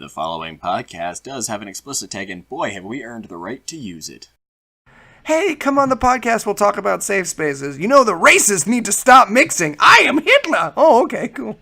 The following podcast does have an explicit tag, and boy, have we earned the right to use it. Hey, come on the podcast, we'll talk about safe spaces. You know the racists need to stop mixing. I am Hitler! Oh, okay, cool.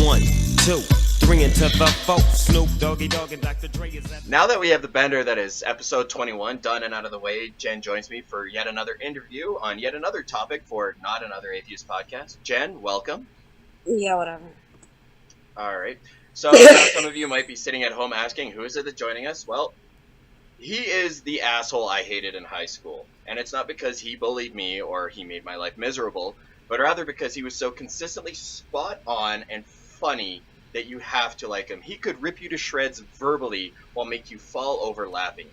One, two, three into the four. Snoop Doggy Dogg and Dr. Dre is at. Now that we have the bender that is episode 21 done and out of the way, Jen joins me for yet another interview on yet another topic for Not Another Atheist Podcast. Jen, welcome. Yeah, whatever. Alright. So, some of you might be sitting at home asking, who is it that's joining us? Well, he is the asshole I hated in high school. And it's not because he bullied me or he made my life miserable, but rather because he was so consistently spot on and funny that you have to like him. He could rip you to shreds verbally while make you fall over laughing.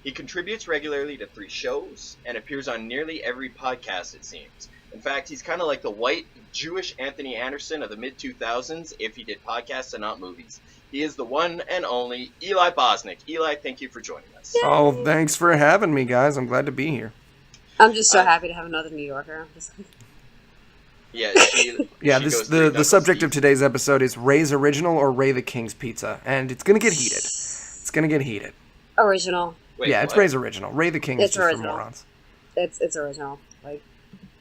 He contributes regularly to 3 shows and appears on nearly every podcast, it seems. In fact, he's kind of like the white Jewish Anthony Anderson of the mid-2000s if he did podcasts and not movies. He is the one and only Eli Bosnick. Eli, thank you for joining us. Oh, thanks for having me, guys. I'm glad to be here. I'm just so happy to have another New Yorker. Yeah, the subject of today's episode is Ray's Original or Ray the King's Pizza, and it's gonna get heated. It's gonna get heated. Original. Wait, yeah, it's what? Ray's Original. Ray the King is just original. for morons. It's original. Like,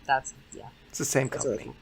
that's, yeah. It's the same It's company. original.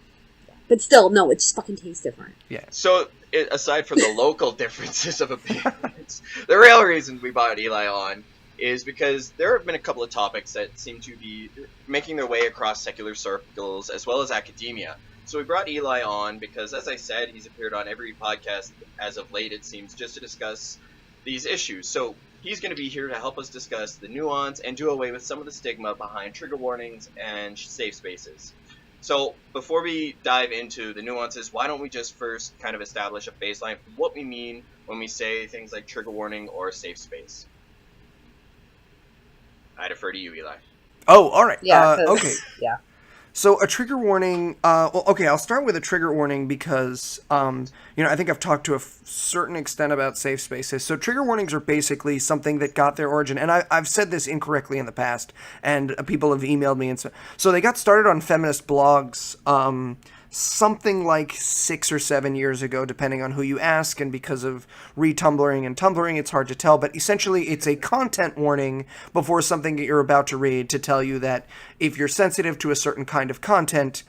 Yeah. But still, no, it just fucking tastes different. Yeah. So, aside from the local differences of opinions, the real reason we brought Eli on is because there have been a couple of topics that seem to be making their way across secular circles as well as academia. So we brought Eli on because, as I said, he's appeared on every podcast as of late, it seems, just to discuss these issues. So he's going to be here to help us discuss the nuance and do away with some of the stigma behind trigger warnings and safe spaces. So before we dive into the nuances, why don't we just first kind of establish a baseline for what we mean when we say things like trigger warning or safe space? I defer to you, Eli. Oh, all right. Yeah. Okay. Yeah. So a trigger warning, I'll start with a trigger warning because, I think I've talked to a certain extent about safe spaces. So trigger warnings are basically something that got their origin, and I've said this incorrectly in the past, and people have emailed me, and so they got started on feminist blogs, something like 6 or 7 years ago, depending on who you ask, and because of retumbling and tumbling, it's hard to tell, but essentially it's a content warning before something that you're about to read to tell you that if you're sensitive to a certain kind of content,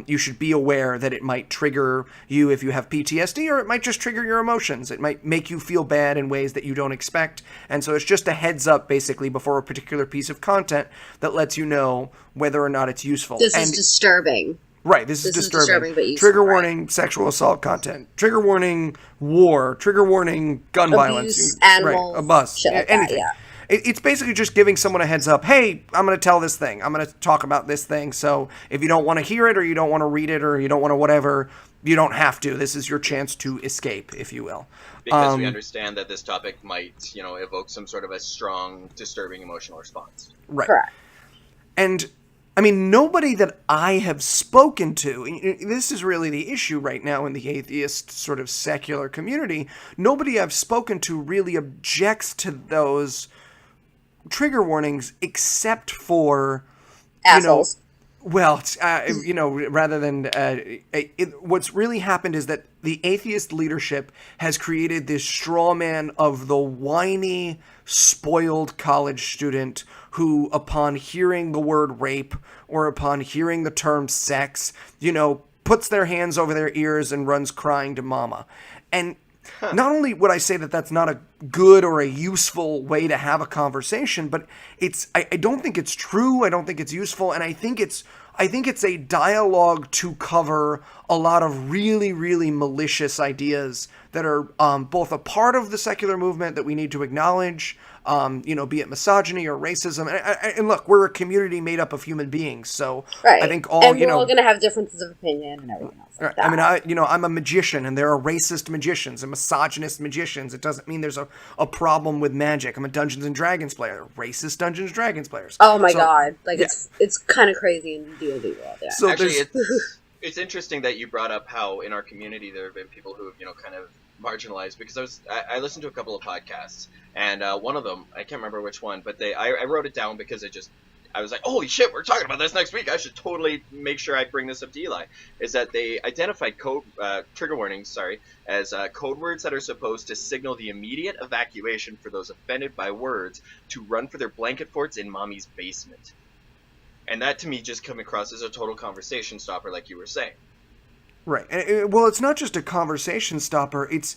you should be aware that it might trigger you if you have PTSD, or it might just trigger your emotions. It might make you feel bad in ways that you don't expect, and so it's just a heads up, basically, before a particular piece of content that lets you know whether or not it's useful. This is disturbing. Right, this is disturbing. But useful, trigger right? warning, sexual assault content. Trigger warning, war. Trigger warning, gun violence. Animals, right, a bus. shit like anything. that, It's basically just giving someone a heads up. Hey, I'm going to tell this thing. I'm going to talk about this thing. So if you don't want to hear it, or you don't want to read it, or you don't want to whatever, you don't have to. This is your chance to escape, if you will. Because we understand that this topic might, evoke some sort of a strong, disturbing emotional response. Right. Correct. And I mean, nobody that I have spoken to, this is really the issue right now in the atheist sort of secular community, nobody I've spoken to really objects to those trigger warnings except for, Assholes. rather than, what's really happened is that the atheist leadership has created this straw man of the whiny, spoiled college student who, upon hearing the word rape or upon hearing the term sex, puts their hands over their ears and runs crying to mama. And not only would I say that that's not a good or a useful way to have a conversation, but I don't think it's true. I don't think it's useful. And I think it's a dialogue to cover a lot of really, really malicious ideas that are both a part of the secular movement that we need to acknowledge, be it misogyny or racism. And look, we're a community made up of human beings, so Right. I think all, and we're all going to have differences of opinion and everything else like that. I mean, I'm a magician, and there are racist magicians and misogynist magicians. It doesn't mean there's a problem with magic. I'm a Dungeons and Dragons player. Racist Dungeons and Dragons players. Oh my god. Like, yeah. It's kind of crazy in the D&D world, yeah. So actually, it's interesting that you brought up how in our community there have been people who have, kind of marginalized because I listened to a couple of podcasts, and one of them, I can't remember which one, but I wrote it down because I was like, holy shit, we're talking about this next week. I should totally make sure I bring this up to Eli. Is that they identified trigger warnings, as code words that are supposed to signal the immediate evacuation for those offended by words to run for their blanket forts in mommy's basement. And that to me just come across as a total conversation stopper, like you were saying. Right. And well, it's not just a conversation stopper. It's,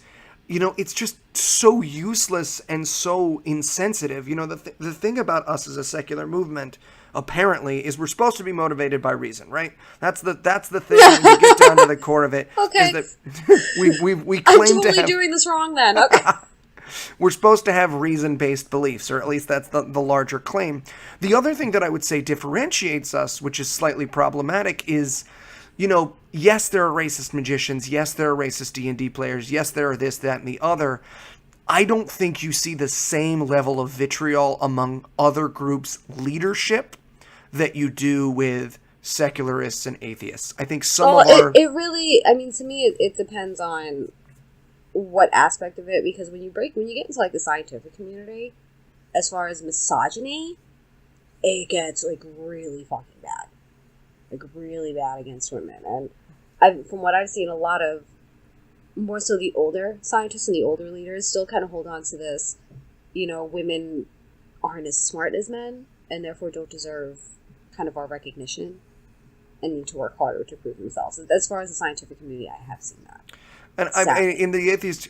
it's just so useless and so insensitive. The thing about us as a secular movement, apparently, is we're supposed to be motivated by reason, right? That's the thing. When we get down to the core of it, okay. Is that we claim I'm totally to have, doing this wrong then. Okay. we're supposed to have reason-based beliefs, or at least that's the larger claim. The other thing that I would say differentiates us, which is slightly problematic, is, yes, there are racist magicians. Yes, there are racist D&D players. Yes, there are this, that, and the other. I don't think you see the same level of vitriol among other groups' leadership that you do with secularists and atheists. I think some of our... It really, to me, it depends on what aspect of it, because when you get into, like, the scientific community, as far as misogyny, it gets, like, really fucking bad. Like, really bad against women. And from what I've seen, a lot of, more so the older scientists and the older leaders still kind of hold on to this, women aren't as smart as men, and therefore don't deserve kind of our recognition, and need to work harder to prove themselves. As far as the scientific community, I have seen that. And in the atheist,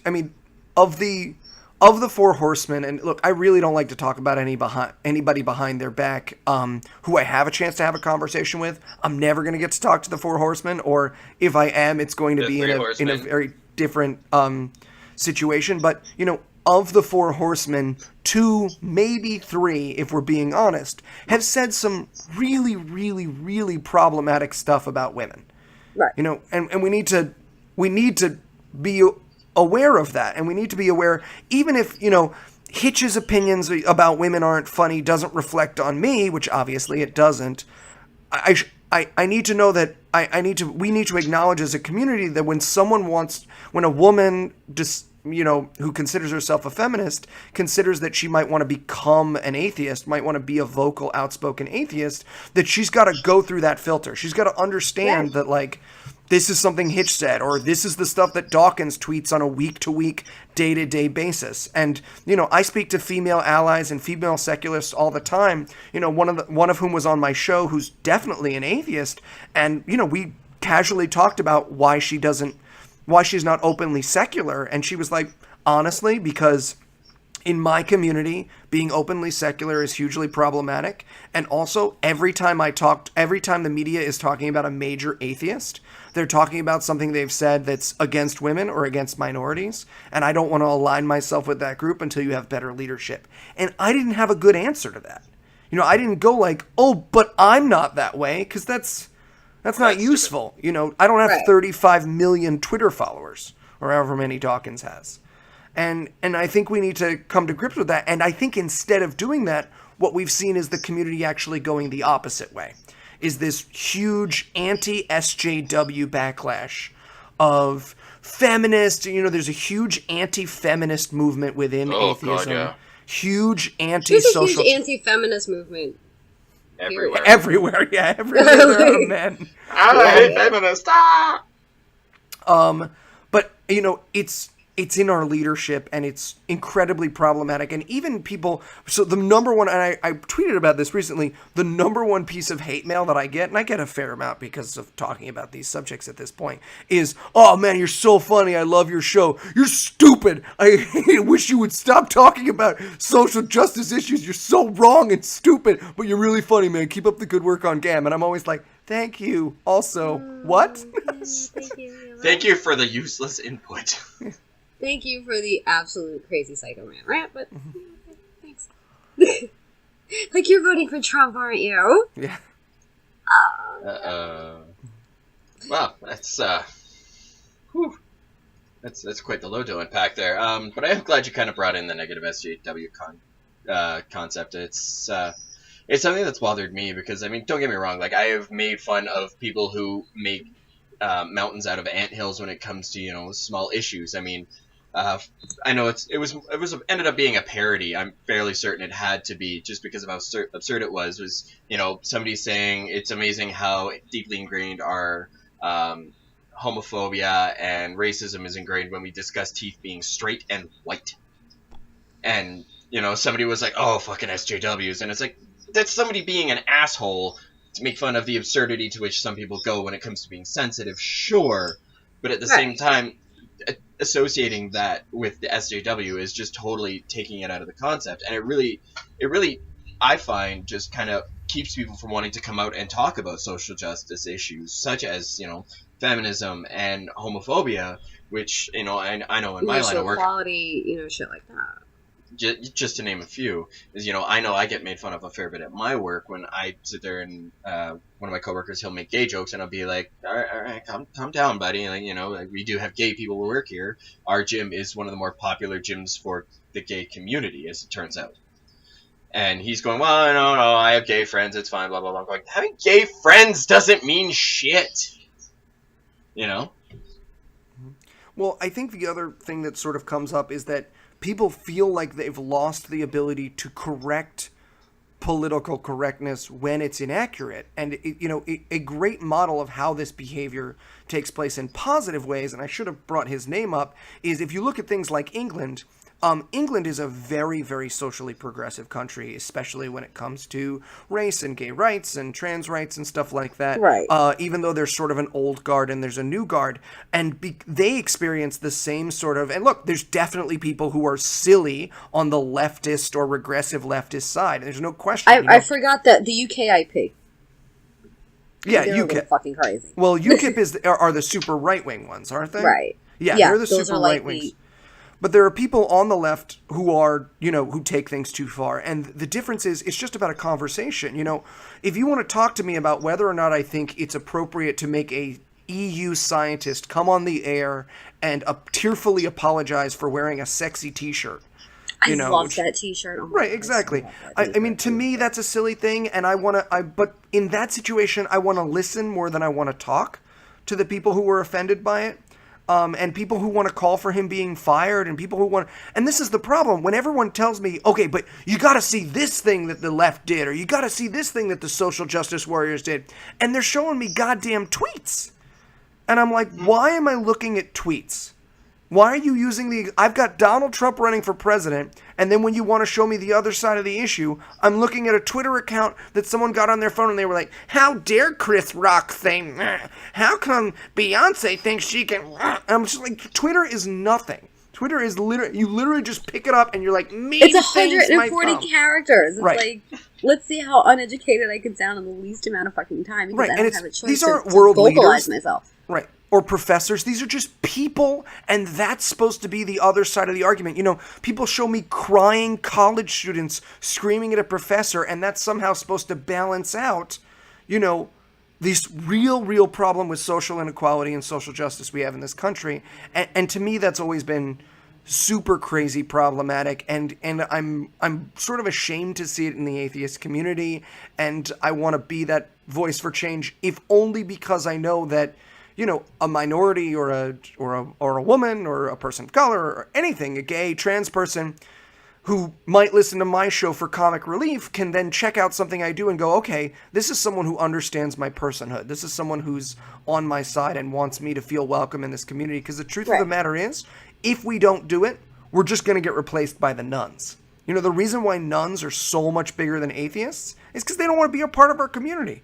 of the four horsemen, and look, I really don't like to talk about anybody behind their back, who I have a chance to have a conversation with. I'm never going to get to talk to the four horsemen, or if I am, it's going to be in a very different situation. But, of the four horsemen, 2, maybe 3, if we're being honest, have said some really, really, really problematic stuff about women. Right. And we need to be aware of that, and we need to be aware, even if, Hitch's opinions about women aren't funny doesn't reflect on me, which obviously it doesn't. I need to know that we need to acknowledge as a community that when a woman who considers herself a feminist considers that she might want to become an atheist, might want to be a vocal, outspoken atheist, that she's got to go through that filter. She's got to understand that, like, this is something Hitch said, or this is the stuff that Dawkins tweets on a week-to-week, day-to-day basis. And, I speak to female allies and female secularists all the time, one of whom was on my show who's definitely an atheist, and, we casually talked about why she's not openly secular, and she was like, honestly, because in my community, being openly secular is hugely problematic, and also every time the media is talking about a major atheist, they're talking about something they've said that's against women or against minorities, and I don't want to align myself with that group until you have better leadership. And I didn't have a good answer to that. I didn't go like, oh, but I'm not that way, because that's not useful. I don't have 35 million Twitter followers, or however many Dawkins has. And I think we need to come to grips with that. And I think instead of doing that, what we've seen is the community actually going the opposite way. Is this huge anti-SJW backlash of feminists. There's a huge anti-feminist movement within atheism. God, yeah. Huge anti-social... There's a huge anti-feminist movement. Everywhere. Everywhere, yeah. Everywhere there are men. I hate feminists. But, it's in our leadership, and it's incredibly problematic. And even people, so the number one, and I tweeted about this recently, the number one piece of hate mail that I get, and I get a fair amount because of talking about these subjects at this point, is, oh man, you're so funny, I love your show, you're stupid, I wish you would stop talking about social justice issues, you're so wrong and stupid, but you're really funny, man, keep up the good work on GAM. And I'm always like, thank you. Also, what? Thank you. Thank you for the useless input. Thank you for the absolute crazy psycho man rant, but thanks. Like, you're voting for Trump, aren't you? Yeah. Well, that's quite the load to unpack there. But I am glad you kind of brought in the negative SJW concept. It's something that's bothered me because, don't get me wrong, like, I have made fun of people who make mountains out of anthills when it comes to, small issues. I know it was ended up being a parody. I'm fairly certain it had to be, just because of how absurd it was. Somebody saying it's amazing how deeply ingrained our homophobia and racism is ingrained when we discuss teeth being straight and white. And somebody was like, "Oh, fucking SJWs," and it's like, that's somebody being an asshole to make fun of the absurdity to which some people go when it comes to being sensitive, sure, but at the same time, associating that with the SJW is just totally taking it out of the concept, and it really, I find, just kind of keeps people from wanting to come out and talk about social justice issues such as feminism and homophobia, which I know in my line of work, equality, shit like that. Just to name a few, is I know I get made fun of a fair bit at my work when I sit there and one of my coworkers, he'll make gay jokes, and I'll be like, all right, calm down, buddy. Like, we do have gay people who work here. Our gym is one of the more popular gyms for the gay community, as it turns out. And he's going, well, no, I have gay friends, it's fine, blah blah blah. I'm going, having gay friends doesn't mean shit. Well, I think the other thing that sort of comes up is that people feel like they've lost the ability to correct political correctness when it's inaccurate. And, a great model of how this behavior takes place in positive ways, and I should have brought his name up, is if you look at things like England. England is a very, very socially progressive country, especially when it comes to race and gay rights and trans rights and stuff like that. Right. Even though there's sort of an old guard and there's a new guard. And they experience the same sort of... And look, there's definitely people who are silly on the leftist or regressive leftist side. There's no question. I forgot that the UKIP. Yeah, They're UKIP. Fucking crazy. Well, UKIP are the super right-wing ones, aren't they? Right. Yeah, they're the super right-wings. But there are people on the left who are, who take things too far. And the difference is, it's just about a conversation. If you want to talk to me about whether or not I think it's appropriate to make a EU scientist come on the air and tearfully apologize for wearing a sexy t-shirt. I love that t-shirt. Oh right, exactly. I mean, to me, that's a silly thing. And but in that situation, I want to listen more than I want to talk to the people who were offended by it. And people who want to call for him being fired, and people who want... And this is the problem. When everyone tells me, okay, but you got to see this thing that the left did, or you got to see this thing that the social justice warriors did, and they're showing me goddamn tweets. And I'm like, why am I looking at tweets? Why are you using I've got Donald Trump running for president, and then when you want to show me the other side of the issue, I'm looking at a Twitter account that someone got on their phone and they were like, how dare Chris Rock say, how come Beyonce thinks she can, and I'm just like, Twitter is nothing. Twitter is you literally just pick it up and you're like, me. It's 140 characters. It's right. Like, let's see how uneducated I can sound in the least amount of fucking time, because I don't have a choice these aren't to world vocalize leaders. Myself. Right. Or professors. These are just people, and that's supposed to be the other side of the argument. People show me crying college students screaming at a professor, and that's somehow supposed to balance out, this real problem with social inequality and social justice we have in this country. And to me, that's always been super crazy problematic, and I'm sort of ashamed to see it in the atheist community, and I want to be that voice for change, if only because I know that a minority or a woman or a person of color or anything, a gay, trans person who might listen to my show for comic relief can then check out something I do and go, okay, this is someone who understands my personhood. This is someone who's on my side and wants me to feel welcome in this community. Because the truth of the matter is, if we don't do it, we're just going to get replaced by the nuns. The reason why nuns are so much bigger than atheists is because they don't want to be a part of our community.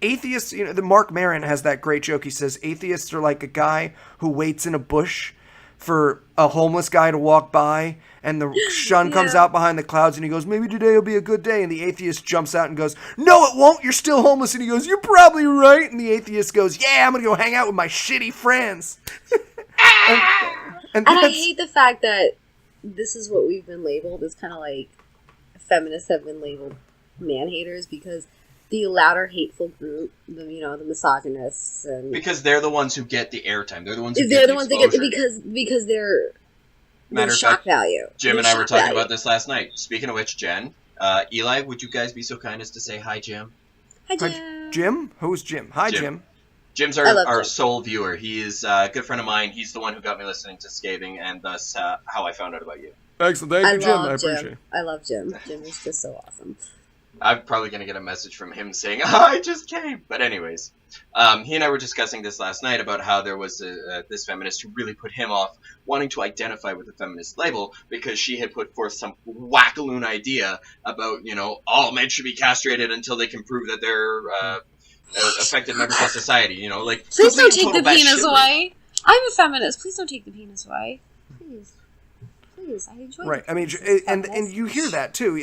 Atheists, the Mark Maron has that great joke. He says, atheists are like a guy who waits in a bush for a homeless guy to walk by, and the sun comes out behind the clouds, and he goes, maybe today will be a good day. And the atheist jumps out and goes, no, it won't. You're still homeless. And he goes, you're probably right. And the atheist goes, yeah, I'm going to go hang out with my shitty friends. and I hate the fact that this is what we've been labeled. It's kind of like feminists have been labeled man-haters, because the louder, hateful group, the misogynists, and because they're the ones who get the airtime. They're the ones who get the because they're shock value. Jim and I were talking about this last night. Speaking of which, Jen, Eli, would you guys be so kind as to say hi, Jim? Hi, Jim. Jim? Who's Jim? Hi, Jim. Jim's our sole viewer. He is a good friend of mine. He's the one who got me listening to Scathing, and thus how I found out about you. Excellent. Thank you, Jim. I appreciate it. I love Jim. Jim is just so awesome. I'm probably going to get a message from him saying, I just came. But anyways, he and I were discussing this last night about how there was this feminist who really put him off wanting to identify with the feminist label because she had put forth some wackaloon idea about, all men should be castrated until they can prove that they're effective members of society. Please don't take the penis away. I'm a feminist. Please don't take the penis away. Please. I enjoy right. I mean, and you hear that too.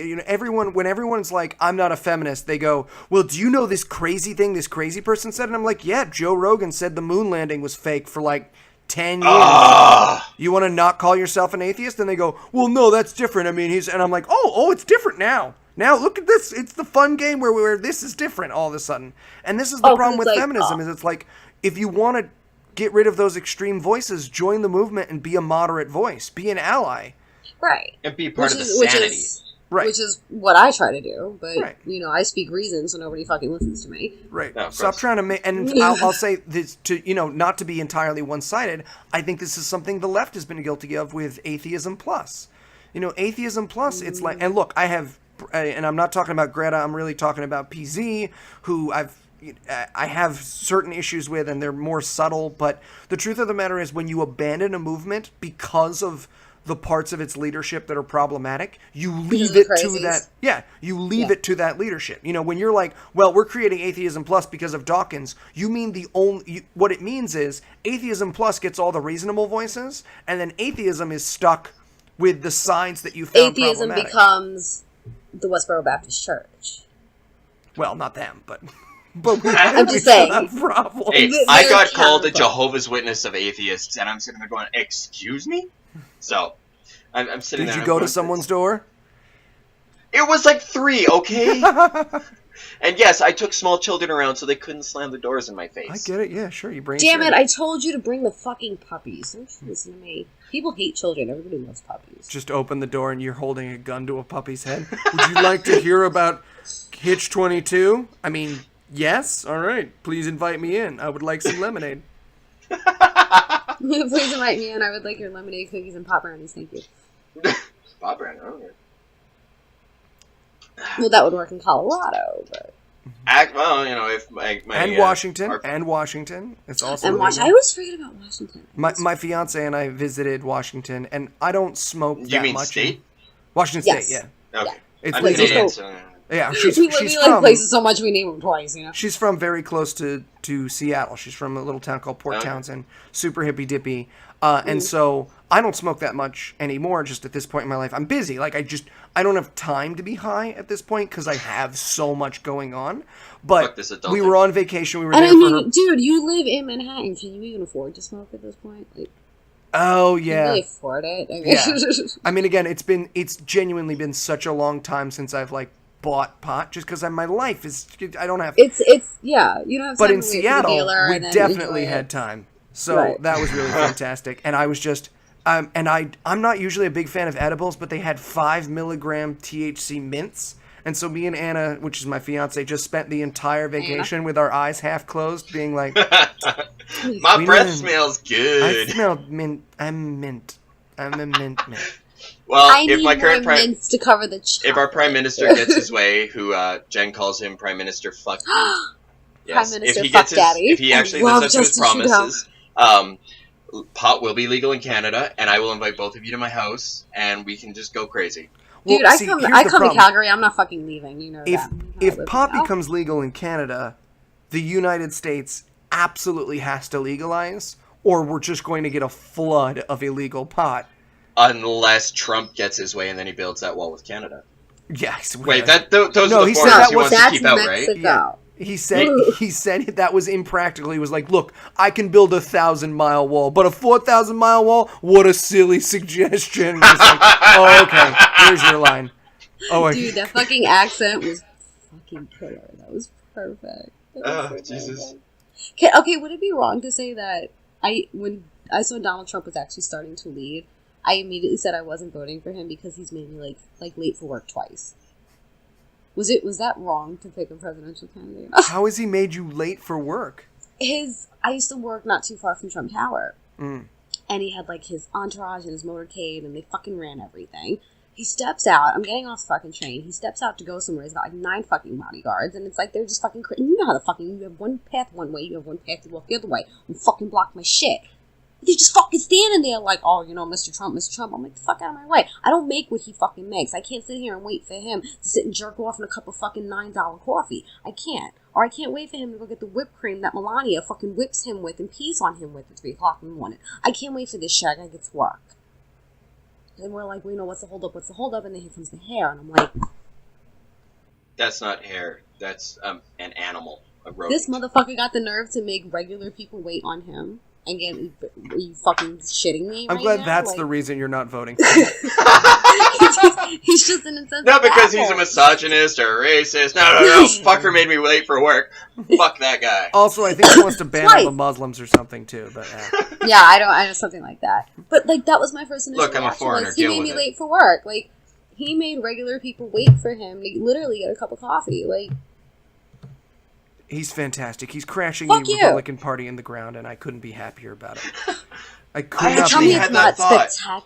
When everyone's like, "I'm not a feminist," they go, "Well, do you know this crazy thing this crazy person said?" And I'm like, "Yeah, Joe Rogan said the moon landing was fake for like 10 years. You want to not call yourself an atheist?" And they go, "Well, no, that's different. I mean, and I'm like, "Oh, it's different now. Now look at this. It's the fun game where this is different all of a sudden." And this is the problem with feminism is it's like if you want to get rid of those extreme voices, join the movement and be a moderate voice. Be an ally. Right. And be part of the sanity. Which is what I try to do. But, I speak reason, so nobody fucking listens to me. Right. No, stop trying to make... And I'll say this to, not to be entirely one-sided, I think this is something the left has been guilty of with Atheism Plus. Atheism Plus, it's like... And look, I have... And I'm not talking about Greta, I'm really talking about PZ, who I have certain issues with, and they're more subtle, but the truth of the matter is when you abandon a movement because of the parts of its leadership that are problematic, you leave it to that. Yeah, you leave it to that leadership. When you're like, well, we're creating Atheism Plus because of Dawkins, you mean what it means is Atheism Plus gets all the reasonable voices, and then atheism is stuck with the sides that you found atheism problematic. Becomes the Westboro Baptist Church. Well, not them, but I'm just saying. Hey, I got called a Jehovah's Witness of atheists, and I'm sitting there going, "Excuse me." So, I'm sitting there. Did you go to someone's door? It was like 3, okay? And yes, I took small children around so they couldn't slam the doors in my face. I get it, yeah, sure. Damn it, I told you to bring the fucking puppies. Don't you listen to me. People hate children. Everybody loves puppies. Just open the door and you're holding a gun to a puppy's head. Would you like to hear about Hitch 22? I mean, yes? All right. Please invite me in. I would like some lemonade. Please invite me in. I would like your lemonade, cookies, and pop brownies. Thank you. Pop brownies? Okay. Well, that would work in Colorado, but... if my and Washington. It's also and I always forget about Washington. My fiance and I visited Washington, and I don't smoke that much. You mean state? Washington State, yeah. Okay. It's Canadian, so... Yeah, we like places so much we name them twice, She's from very close to Seattle. She's from a little town called Port Townsend. Super hippy dippy. And so I don't smoke that much anymore. Just at this point in my life, I'm busy. Like I don't have time to be high at this point because I have so much going on. But we were on vacation. We were there for her. Dude, you live in Manhattan. Can you even afford to smoke at this point? Like, oh yeah, can you really afford it? I mean, again, it's genuinely been such a long time since I've bought pot, just because my life is. I don't have. It's you don't have. But in Seattle, we definitely had time. So that was really fantastic. And I was just, I'm not usually a big fan of edibles, but they had 5 milligram THC mints. And so me and Anna, which is my fiance, just spent the entire vacation with our eyes half closed, being like, my breath smells good. I smell mint. I'm mint. I'm a mint. Well, I need more mints to cover the chocolate. If our Prime Minister gets his way, who Jen calls him Prime Minister Fuck. Yes. Prime Minister Fuck Daddy. If he actually lives up to his promises, pot will be legal in Canada, and I will invite both of you to my house, and we can just go crazy. Dude, I come to Calgary. I'm not fucking leaving. You know that. If pot becomes legal in Canada, the United States absolutely has to legalize, or we're just going to get a flood of illegal pot. Unless Trump gets his way and then he builds that wall with Canada. Yes. Wait, those are the foreigners he wants to keep out, right? Yeah. He said that was impractical. He was like, look, I can build a 1,000-mile wall, but a 4,000-mile wall? What a silly suggestion. Like, oh, okay. Here's your line. Oh, dude, that fucking accent was fucking killer. That was perfect. Jesus. Okay, would it be wrong to say that when I saw Donald Trump was actually starting to lead, I immediately said I wasn't voting for him because he's made me like late for work twice. Was that wrong to pick a presidential candidate? How has he made you late for work? I used to work not too far from Trump Tower. Mm. And he had, like, his entourage and his motorcade, and they fucking ran everything. He steps out. I'm getting off the fucking train. He steps out to go somewhere. He's got, like, 9 fucking bodyguards, and it's like they're just fucking crazy. You know how the fucking, you have one path one way, you have one path to walk the other way. And fucking block my shit. They're just fucking standing there like, oh, you know, Mr. Trump, Mr. Trump. I'm like, the fuck out of my way. I don't make what he fucking makes. I can't sit here and wait for him to sit and jerk off in a cup of fucking $9 coffee. I can't. Or I can't wait for him to go get the whipped cream that Melania fucking whips him with and pees on him with at 3 o'clock in the morning. I can't wait for this shit. I gotta get to work. And we're like, well, you know, what's the holdup? What's the holdup? And then here comes the hair. And I'm like, That's not hair. That's an animal. A rodent. this motherfucker got the nerve to make regular people wait on him. Again, are you fucking shitting me? I'm right glad now? that's Like, the reason you're not voting. he's just an insensitive Not because he's a asshole. misogynist or a racist. No. Fucker made me late for work. Fuck that guy. Also, I think he wants to ban all Twice. the Muslims or something too. But Yeah, I know something like that. But like that was my first initial Look, I'm a reaction, foreigner, was he deal made with me it. late for work. Like he made regular people wait for him to literally get a cup of coffee. Like he's fantastic. He's crashing Fuck the you. Republican Party in the ground, and I couldn't be happier about it. I could I not actually be had it's that not thought.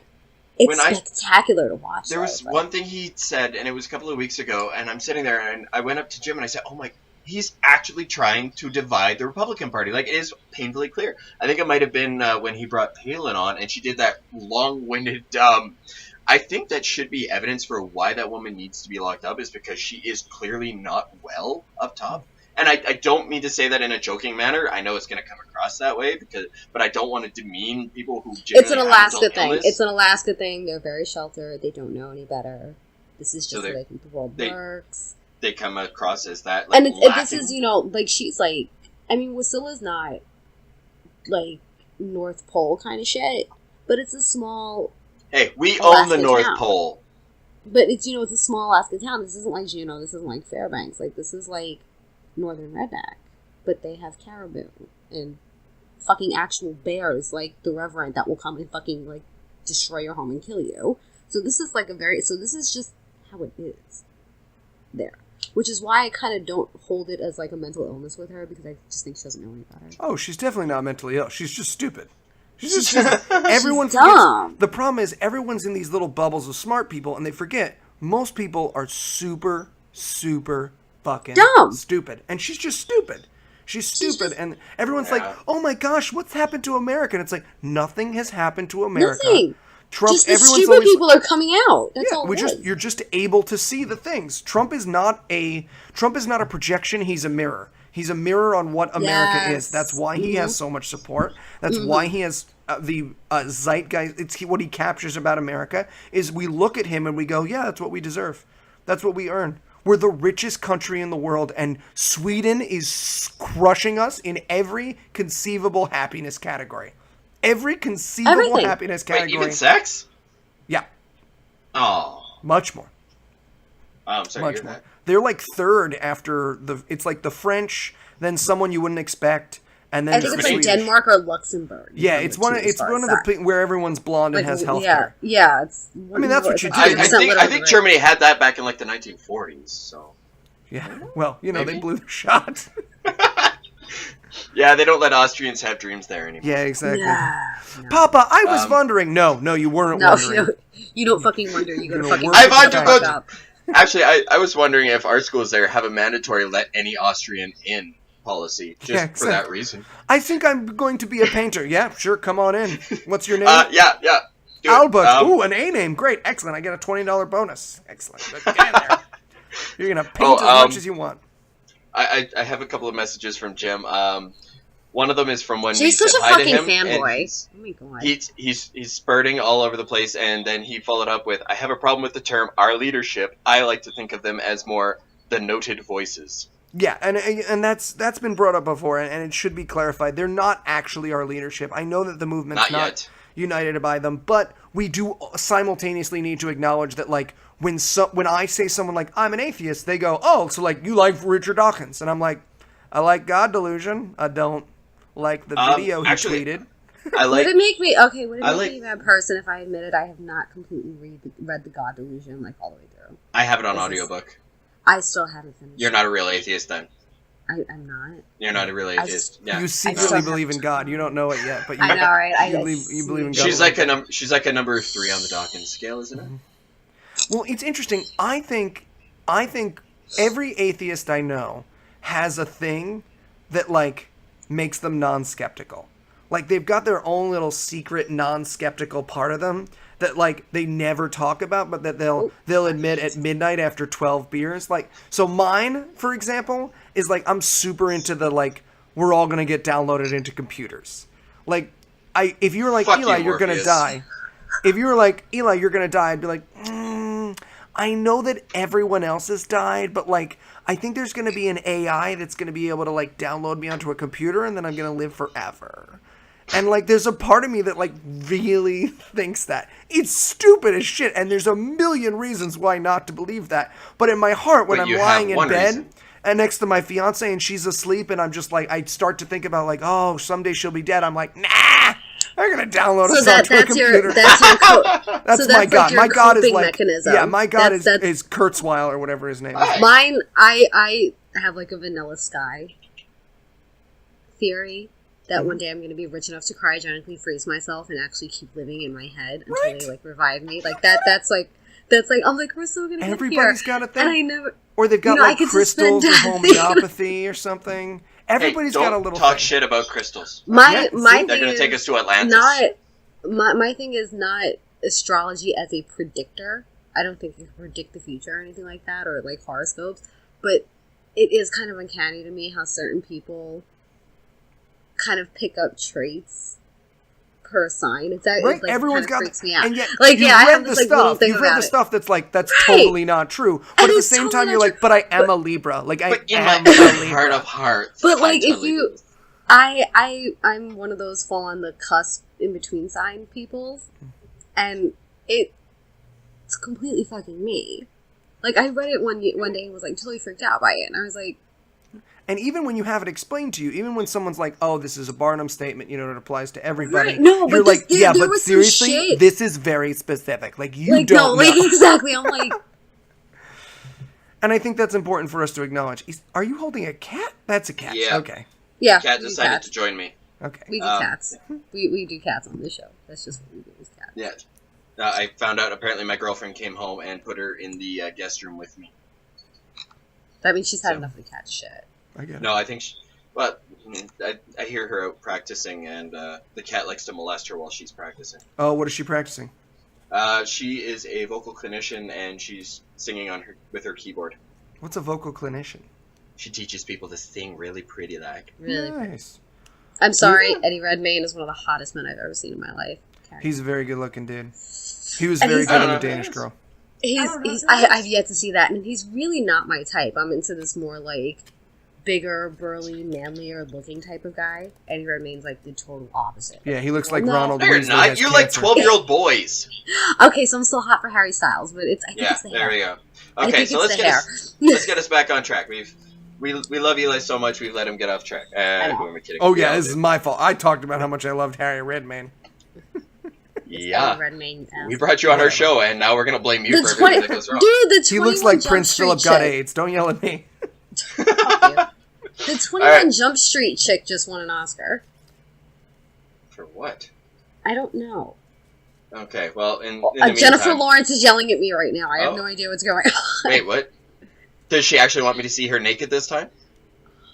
It's When I- spectacular to watch. There was though, one thing he said, and it was a couple of weeks ago, and I'm sitting there, and I went up to Jim, and I said, oh my, he's actually trying to divide the Republican Party. Like, it is painfully clear. I think it might have been when he brought Palin on, and she did that long-winded, I think that should be evidence for why that woman needs to be locked up, is because she is clearly not well up top. And I don't mean to say that in a joking manner. I know it's going to come across that way, but I don't want to demean people who It's genuinely an have Alaska mental thing. illness. It's an Alaska thing. They're very sheltered. They don't know any better. This is So just the they- way the world they- works. They come across as that, like, And this lacking. is, you know, like she's like, I mean, Wasilla's not like North Pole kind of shit, but it's a small. Hey, we Alaska own the North town. Pole. But it's, you know, it's a small Alaska town. This isn't like Juneau. This isn't like Fairbanks. Like this is like northern redneck, but they have caribou and fucking actual bears, like the Reverend, that will come and fucking like destroy your home and kill you. So this is like this is just how it is there. Which is why I kind of don't hold it as like a mental illness with her, because I just think she doesn't know any better. Oh, she's definitely not mentally ill. She's just stupid. She's just everyone She's forgets. dumb. The problem is everyone's in these little bubbles of smart people, and they forget most people are super, super fucking Dumb. stupid, and she's just stupid. She's stupid, just- and everyone's Yeah. like, "Oh my gosh, what's happened to America?" And it's like nothing has happened to America. Nothing. Trump. Just the Everyone's stupid always people are coming out. That's yeah, all. It is. you're just able to see the things. Trump is not a projection. He's a mirror. He's a mirror on what America is. Yes. That's why he has so much support. That's why he has the zeitgeist. It's what he captures about America is we look at him and we go, yeah, that's what we deserve. That's what we earn. We're the richest country in the world, and Sweden is crushing us in every conceivable happiness category. Every conceivable Everything. happiness Wait, category. even sex? Yeah, Oh, much more. I'm sorry to Much hear more. that. They're like third after it's like the French, then someone you wouldn't expect, and then I think it's Swedish. like Denmark or Luxembourg. Yeah, Number it's one. two Of, as it's far one as of the sex. where everyone's blonde and has health care. Yeah, it's. I mean, that's what you do. I 100% think literally. Germany had that back in like the 1940s. So Yeah. Well, you know, Maybe. they blew their shot. yeah, they don't let Austrians have dreams there anymore. Yeah, exactly. No, Papa, I was wondering. No, you weren't no, wondering. you don't fucking wonder. You gotta You're fucking. work I've had the to fuck go up. Actually, I was wondering if our schools there have a mandatory let any Austrian in policy just Yeah, for that reason. I think I'm going to be a painter. Yeah, sure. Come on in. What's your name? Yeah. Do it. Albert. Ooh, an A name. Great. Excellent. I get a $20 bonus. Excellent. Get in there. You're gonna paint as much as you want. I have a couple of messages from Jim. One of them is from when She's we such said a hi to fucking him, and fanboy. Oh my god. he's spurting all over the place, and then he followed up with, "I have a problem with the term our leadership. I like to think of them as more the noted voices." Yeah, and that's been brought up before, and it should be clarified. They're not actually our leadership. I know that the movement's Not not yet. united by them, but we do simultaneously need to acknowledge that, like, when I say someone like I'm an atheist, they go, "Oh, so like you like Richard Dawkins," and I'm like, "I like God Delusion. I don't like the video he actually, tweeted." I like. Would it make me okay? Would it I make like- me a bad person if I admitted I have not completely read the God Delusion like all the way through? I have it on This is- audiobook. I still haven't finished. You're not a real atheist then. I'm not. You're not a real atheist. Yeah. You secretly believe in God. You don't know it yet, but you, I know, right? you believe in God. She's like a number 3 on the Dawkins scale, isn't it? Well, it's interesting. I think every atheist I know has a thing that like makes them non-skeptical. Like they've got their own little secret non-skeptical part of them that like they never talk about, but that they'll admit at midnight after 12 beers. Like, so mine, for example, is like I'm super into the like we're all gonna get downloaded into computers. Like, if you were like Eli, you're gonna die. If you were like Eli, you're gonna die, I'd be like, I know that everyone else has died, but like I think there's gonna be an AI that's gonna be able to like download me onto a computer, and then I'm gonna live forever. And, like, there's a part of me that, like, really thinks that. It's stupid as shit, and there's a million reasons why not to believe that. But in my heart, when I'm lying in bed and next to my fiance and she's asleep and I'm just, like, I start to think about, like, oh, someday she'll be dead. I'm like, nah, they're going to download us onto a computer. That's my God. Like my God is, like, mechanism. Yeah, my God is Kurzweil or whatever his name is. Mine, I have, like, a vanilla sky theory. That one day I'm going to be rich enough to cryogenically freeze myself and actually keep living in my head until they like revive me. Like that's like I'm like, we're still going to get Everybody's here. got a thing. And I never, or they've got like crystals or homeopathy or something. Everybody's got a little talk thing. Shit about crystals. My they're going to take us to Atlantis. My thing is not astrology as a predictor. I don't think you can predict the future or anything like that, or like horoscopes. But it is kind of uncanny to me how certain people kind of pick up traits per sign. It's that right. Like, everyone's kind of got freaks me out. And yet, like you've I read have the this like stuff. little thing You've read the about stuff that's like that's Right. totally not true. But at the same totally time, you're like, but I am a Libra. Like I am a Libra. Heart of hearts. But like if you, I'm one of those fall on the cusp in between sign people, and it's completely fucking me. Like I read it one day and was like totally freaked out by it, and I was like. And even when you have it explained to you, even when someone's like, "Oh, this is a Barnum statement," you know, it applies to everybody. Right. No, you're but like, "Yeah, there but was seriously, this is very specific. Like you like, don't no, know." like exactly. I'm like, and I think that's important for us to acknowledge. Are you holding a cat? That's a cat. Yeah. Okay. yeah. Cat decided to join me. Okay. We do cats. We do cats on this show. That's just what we do is cats. Yeah. I found out apparently my girlfriend came home and put her in the guest room with me. That means she's had enough of the cat shit. I get it. No, I think I hear her out practicing, and the cat likes to molest her while she's practicing. Oh, what is she practicing? She is a vocal clinician, and she's singing with her keyboard. What's a vocal clinician? She teaches people to sing really pretty like. Really Nice. I'm sorry, Eddie Redmayne is one of the hottest men I've ever seen in my life. He's a very good looking dude. He was And very he's- good I in don't The know. Danish Girl. I've yet to see that, and he's really not my type. I'm into this more like bigger, burly, manlier looking type of guy. Eddie Redmayne's like the total opposite. Yeah, he looks like No. Ronald No, you're Weasley not. has You're like cancer. 12-year-old boys. Okay, so I'm still hot for Harry Styles, but I think Yeah, it's the there hair. we go. I Okay, think so it's let's get us back on track. We love Eli so much we've let him get off track. know. Who am I kidding? Oh We yeah, all this do. is my fault. I talked about how much I loved Harry Redmayne. Yeah. Eddie Redmayne. We brought you on our show, and now we're gonna blame you The for everything 20, that goes wrong. dude, the 21 He looks like Jump Prince Street Philip got chick. AIDS. Don't yell at me. The 21 Jump Street chick just won an Oscar. For what? I don't know. Okay, well, in the Jennifer meantime, Lawrence is yelling at me right now. I have Oh. no idea what's going on. Wait, what? Does she actually want me to see her naked this time?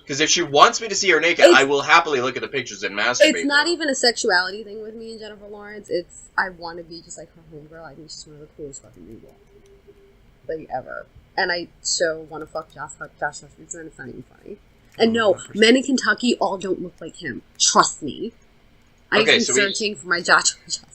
Because if she wants me to see her naked, I will happily look at the pictures and masturbate. It's not even a sexuality thing with me and Jennifer Lawrence. It's I want to be just like her homegirl. I think she's one of the coolest fucking people like ever. And I so want to fuck Josh Hutcherson, and it's not even funny. And no, 100%. men in Kentucky all don't look like him. Trust me. I've Okay, been so searching for my Josh Hutcherson.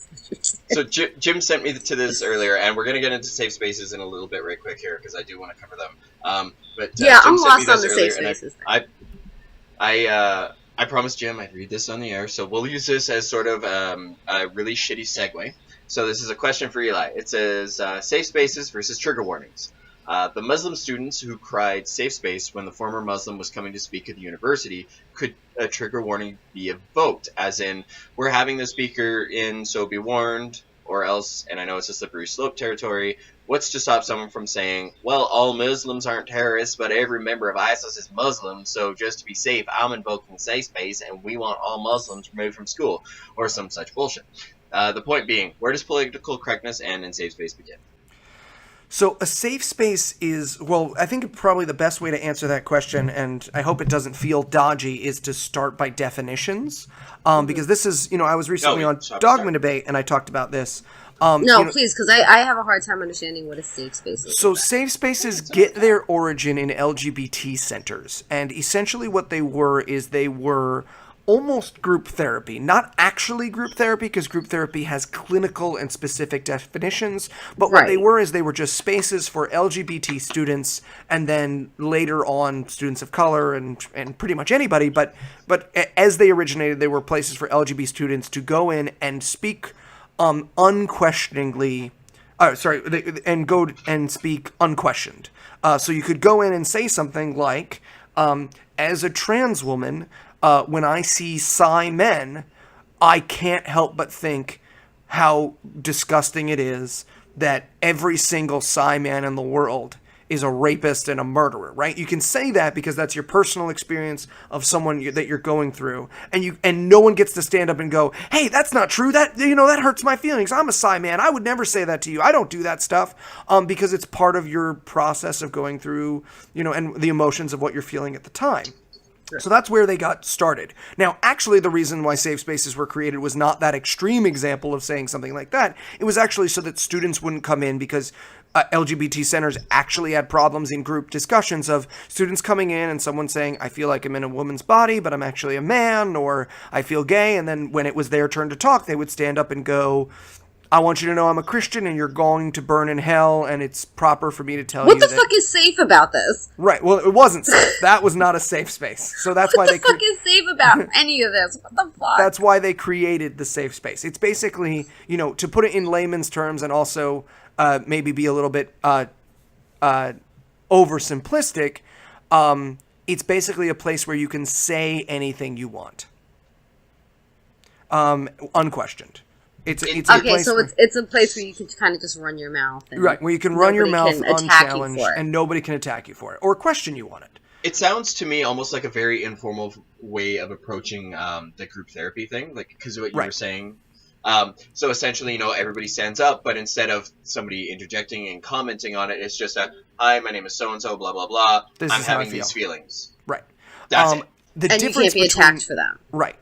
So Jim sent me to this earlier, and we're going to get into safe spaces in a little bit right quick here, because I do want to cover them. Yeah, Jim I'm sent me lost on this the earlier, safe and spaces thing. I promised Jim I'd read this on the air, so we'll use this as sort of a really shitty segue. So this is a question for Eli. It says, safe spaces versus trigger warnings. The Muslim students who cried safe space when the former Muslim was coming to speak at the university, could a trigger warning be evoked? As in, we're having the speaker in, so be warned. or else, and I know it's a slippery slope territory, what's to stop someone from saying, well, all Muslims aren't terrorists, but every member of ISIS is Muslim, so just to be safe, I'm invoking safe space, and we want all Muslims removed from school, or some such bullshit. The point being, where does political correctness end and safe space begin? So a safe space is, well, I think probably the best way to answer that question, and I hope it doesn't feel dodgy, is to start by definitions. Because this is, I was recently on Dogma Debate, and I talked about this. Please, because I have a hard time understanding what a safe space is. So safe spaces get their origin in LGBT centers. And essentially what they were almost group therapy. Not actually group therapy, because group therapy has clinical and specific definitions. But what they were just spaces for LGBT students, and then later on students of color and pretty much anybody. But as they originated, they were places for LGBT students to go in and speak unquestioningly, and go and speak unquestioned. So you could go in and say something like, as a trans woman, when I see psi men, I can't help but think how disgusting it is that every single psi man in the world is a rapist and a murderer, right? You can say that because that's your personal experience of someone that you're going through, and no one gets to stand up and go, hey, that's not true. That hurts my feelings. I'm a psi man. I would never say that to you. I don't do that stuff, because it's part of your process of going through, and the emotions of what you're feeling at the time. So that's where they got started. Now, actually, the reason why safe spaces were created was not that extreme example of saying something like that. It was actually so that students wouldn't come in, because LGBT centers actually had problems in group discussions of students coming in and someone saying, I feel like I'm in a woman's body, but I'm actually a man, or I feel gay. And then when it was their turn to talk, they would stand up and go, I want you to know I'm a Christian and you're going to burn in hell, and it's proper for me to tell you that... What the fuck is safe about this? Right, well, it wasn't safe. That was not a safe space. So that's why What the fuck is safe about any of this? What the fuck? That's why they created the safe space. It's basically, to put it in layman's terms and also maybe be a little bit oversimplistic, it's basically a place where you can say anything you want. Unquestioned. It's a place so it's a place where you can kind of just run your mouth. And right, where you can run your mouth unchallenged and nobody can attack you for it or question you on it. It sounds to me almost like a very informal way of approaching the group therapy thing, like because of what you were saying. So essentially, everybody stands up, but instead of somebody interjecting and commenting on it, it's just hi, my name is so-and-so, blah, blah, blah. I'm having these feelings. Right. That's it. And you can't be attacked for that. Right.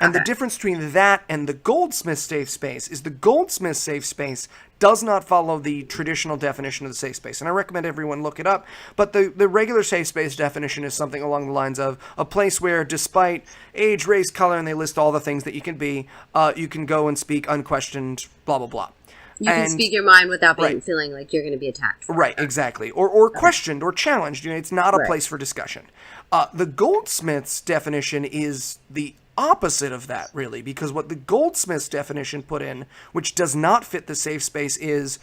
And the difference between that and the Goldsmith safe space is the Goldsmith safe space does not follow the traditional definition of the safe space. And I recommend everyone look it up. But the regular safe space definition is something along the lines of a place where, despite age, race, color, and they list all the things that you can be, you can go and speak unquestioned, blah, blah, blah. You can speak your mind without feeling like you're going to be attacked. Right, exactly. Or questioned or challenged. It's not a place for discussion. The Goldsmith's definition is the opposite of that, really, because what the Goldsmith's definition put in, which does not fit the safe space, is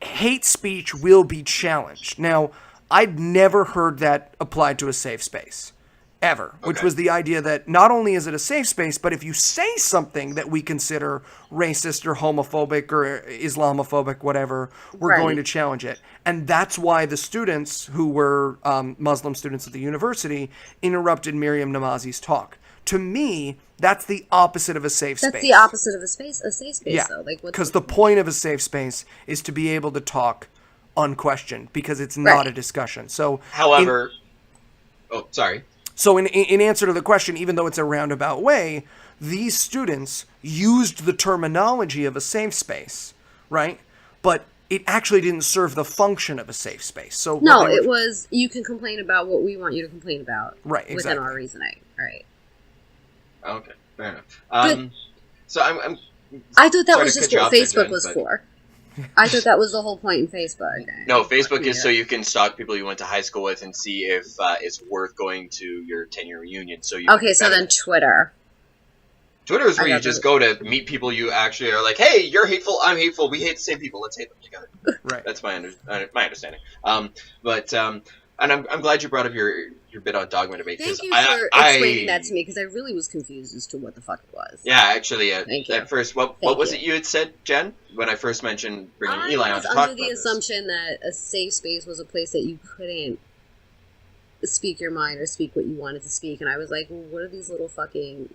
hate speech will be challenged. Now, I'd never heard that applied to a safe space, ever, which was the idea that not only is it a safe space, but if you say something that we consider racist or homophobic or Islamophobic, whatever, we're going to challenge it. And that's why the students who were Muslim students at the university interrupted Miriam Namazi's talk. To me, that's the opposite of a safe space. That's the opposite of a safe space, though. Because the point of a safe space is to be able to talk unquestioned, because it's not a discussion. So, however, sorry. So in answer to the question, even though it's a roundabout way, these students used the terminology of a safe space, right? But it actually didn't serve the function of a safe space. So no, it was, you can complain about what we want you to complain about. Right, exactly. Within our reasoning. Right. Okay, fair enough. So I thought that was just what Facebook was for. I thought that was the whole point in Facebook. No, Facebook is so you can stalk people you went to high school with and see if it's worth going to your 10-year reunion. So then Twitter. Twitter is where you just go to meet people you actually are like, hey, you're hateful, I'm hateful, we hate the same people, let's hate them together. Right. That's my understanding. And I'm glad you brought up your bit on dogma debate. Thank you for explaining that to me, because I really was confused as to what the fuck it was. Yeah, actually, at first, what was it you had said, Jen, when I first mentioned bringing Eli on to talk about this? I was under the assumption that a safe space was a place that you couldn't speak your mind or speak what you wanted to speak, and I was like, well, what are these little fucking,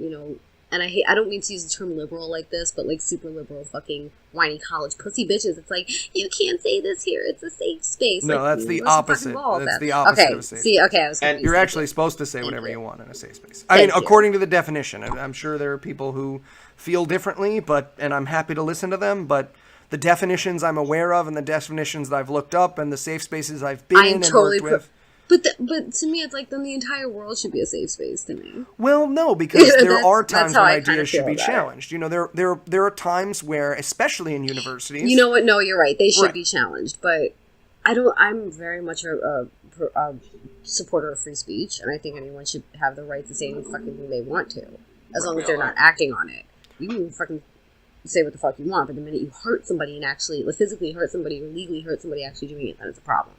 and I don't mean to use the term liberal like this, but like super liberal fucking whiny college pussy bitches. It's like, you can't say this here. It's a safe space. No, like, that's the opposite. That's the opposite of a safe space. Okay, I was confused. And you're actually supposed to say whatever you want in a safe space. I mean, according to the definition. I'm sure there are people who feel differently, and I'm happy to listen to them, but the definitions I'm aware of and the definitions that I've looked up and the safe spaces I've been in and worked with. But to me, it's like, then the entire world should be a safe space to me. Well, no, because there are times when ideas should be challenged. There are times where, especially in universities... You know what? No, you're right. They should be challenged. But I'm very much a supporter of free speech, and I think anyone should have the right to say any fucking thing they want to, as long as they're not acting on it. You can fucking say what the fuck you want, but the minute you hurt somebody and actually physically hurt somebody or legally hurt somebody actually doing it, then it's a problem.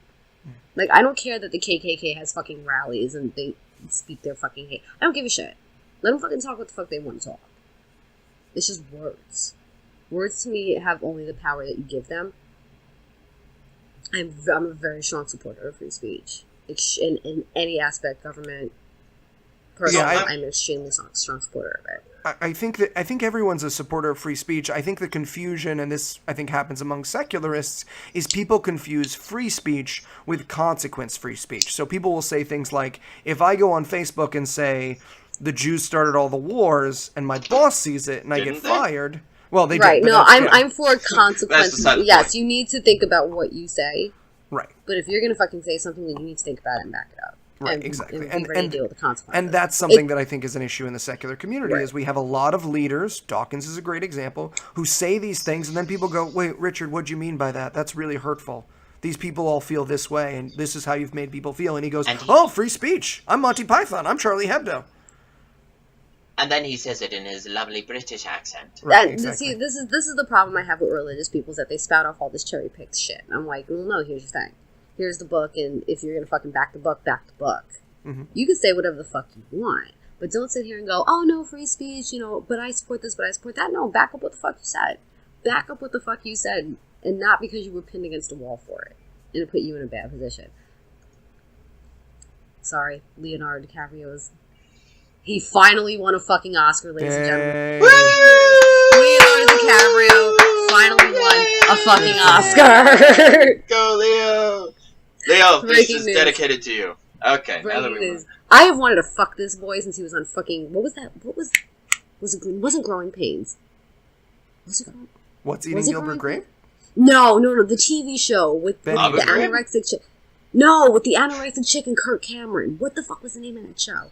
Like, I don't care that the KKK has fucking rallies and they speak their fucking hate. I don't give a shit. Let them fucking talk what the fuck they want to talk. It's just words. Words to me have only the power that you give them. I'm a very strong supporter of free speech. In any aspect, government, personal, I'm an extremely strong supporter of it. I think everyone's a supporter of free speech. I think the confusion, and this I think happens among secularists, is people confuse free speech with consequence-free speech. So people will say things like, if I go on Facebook and say the Jews started all the wars, and my boss sees it and I get fired, well, they right. did. No, I'm for consequences. Yes, you need to think about what you say. Right. But if you're gonna fucking say something, then you need to think about it and back it up. Right, exactly. And deal with the consequences. And that's something that I think is an issue in the secular community, is we have a lot of leaders, Dawkins is a great example, who say these things, and then people go, wait, Richard, what do you mean by that? That's really hurtful. These people all feel this way, and this is how you've made people feel. And he goes, free speech. I'm Monty Python. I'm Charlie Hebdo. And then he says it in his lovely British accent. Right, exactly. See, this is the problem I have with religious people, is that they spout off all this cherry-picked shit. And I'm like, well, no, here's your thing. Here's the book, and if you're going to fucking back the book, back the book. Mm-hmm. You can say whatever the fuck you want, but don't sit here and go, oh, no, free speech, but I support this, but I support that. No, back up what the fuck you said. Back up what the fuck you said, and not because you were pinned against a wall for it, and it put you in a bad position. Sorry, Leonardo DiCaprio's... He finally won a fucking Oscar, ladies and gentlemen. Woo! Leonardo DiCaprio finally won a fucking Oscar. Go, Leo! Leo, this is dedicated to you. Okay, now that we move. I have wanted to fuck this boy since he was on fucking... What was that? It wasn't Growing Pains. What's Eating Gilbert Grape? No, the TV show with the anorexic chick. No, with the anorexic chick and Kirk Cameron. What the fuck was the name of that show?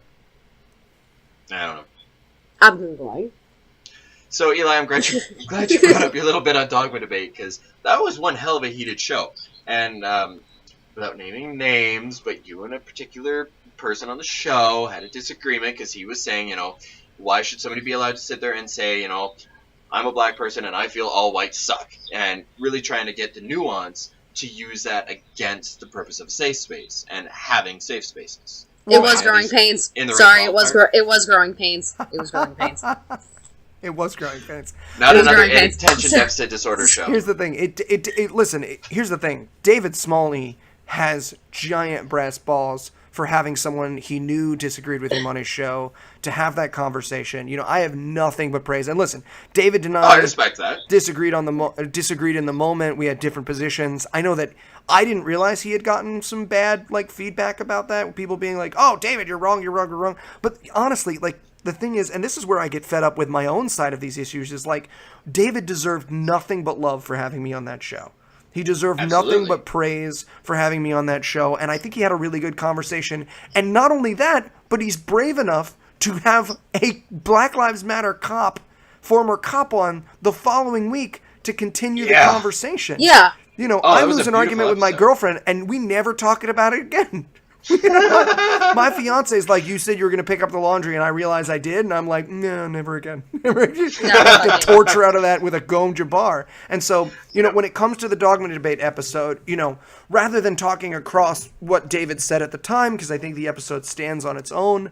I don't know. I'm Googling. So, Eli, I'm glad you brought up your little bit on Dogma Debate, because that was one hell of a heated show. And, without naming names, but you and a particular person on the show had a disagreement, because he was saying, why should somebody be allowed to sit there and say, I'm a black person and I feel all whites suck, and really trying to get the nuance to use that against the purpose of a safe space and having safe spaces. It was Growing Pains. Sorry, it was Growing Pains. It was Growing Pains. It was Growing Pains. Not another attention deficit disorder show. Here's the thing. Here's the thing. David Smalley has giant brass balls for having someone he knew disagreed with him on his show to have that conversation. I have nothing but praise. And listen, David did not. I respect that. Disagreed in the moment. We had different positions. I know that I didn't realize he had gotten some bad feedback about that. People being like, "Oh, David, you're wrong. You're wrong. You're wrong." But honestly, the thing is, and this is where I get fed up with my own side of these issues, is David deserved nothing but love for having me on that show. He deserved nothing but praise for having me on that show, and I think he had a really good conversation. And not only that, but he's brave enough to have a Black Lives Matter former cop on the following week to continue the conversation. Yeah. I lose an argument with my girlfriend, and we never talk about it again. My fiance's like, you said you were going to pick up the laundry, and I realized I did, and I'm like, no, never again. I have to torture out of that with a Gom Jabbar. And so, when it comes to the Dogma Debate episode, rather than talking across what David said at the time, because I think the episode stands on its own,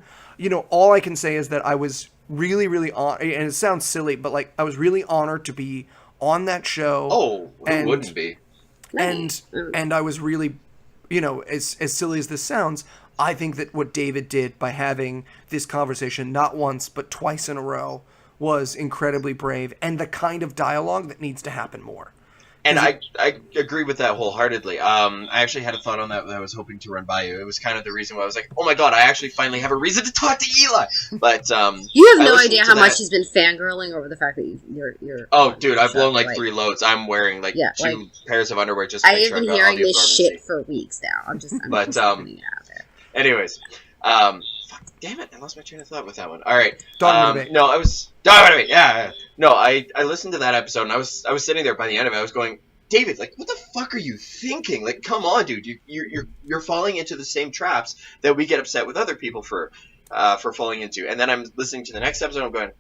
all I can say is that I was really, really honored, and it sounds silly, but I was really honored to be on that show. Oh, who wouldn't be? And I was really, as silly as this sounds, I think that what David did by having this conversation not once but twice in a row was incredibly brave, and the kind of dialogue that needs to happen more. And I agree with that wholeheartedly. I actually had a thought on that I was hoping to run by you. It was kind of the reason why I was like, oh my god, I actually finally have a reason to talk to Eli. But you have no idea how much he's been fangirling over the fact that you're. Oh, dude, I've blown 3 loads. I'm wearing 2 pairs of underwear just to make sure I've got all the absorbency. I've been hearing this shit for weeks now. I'm just putting it out there. Anyways, damn it, I lost my train of thought with that one. All right. No, I was. Yeah. No, I listened to that episode, and I was sitting there by the end of it. I was going, David, what the fuck are you thinking? Come on, dude. You're falling into the same traps that we get upset with other people for falling into. And then I'm listening to the next episode, and I'm going,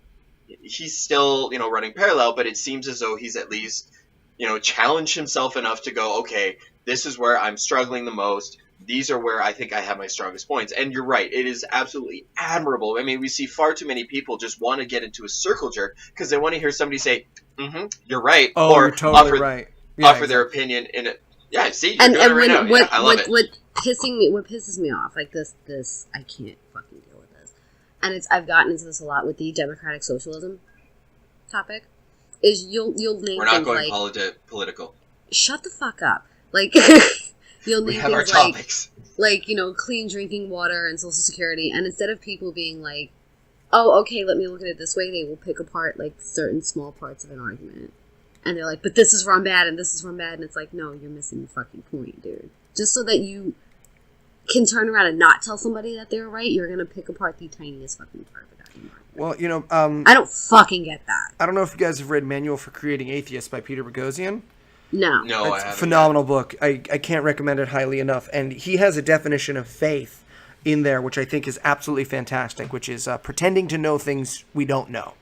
he's still, running parallel, but it seems as though he's at least, challenged himself enough to go, okay, this is where I'm struggling the most. These are where I think I have my strongest points. And you're right. It is absolutely admirable. I mean, we see far too many people just want to get into a circle jerk because they want to hear somebody say, you're right. Oh, or you're totally right. Yeah, offer their opinion in it. Yeah, see, you're doing it right now. I love it. What pisses me off, this, I can't fucking deal with this. And I've gotten into this a lot with the democratic socialism topic, is you'll name We're not going political. Shut the fuck up. You'll name have our topics. Clean drinking water and Social Security, and instead of people being like, oh, okay, let me look at it this way, they will pick apart, certain small parts of an argument. And they're like, but this is wrong bad, and this is wrong bad, and it's like, no, you're missing the fucking point, dude. Just so that you can turn around and not tell somebody that they're right, you're gonna pick apart the tiniest fucking part of that argument. Well, I don't fucking get that. I don't know if you guys have read Manual for Creating Atheists by Peter Boghossian. No, it's I haven't. Phenomenal book. I can't recommend it highly enough. And he has a definition of faith in there, which I think is absolutely fantastic, which is pretending to know things we don't know.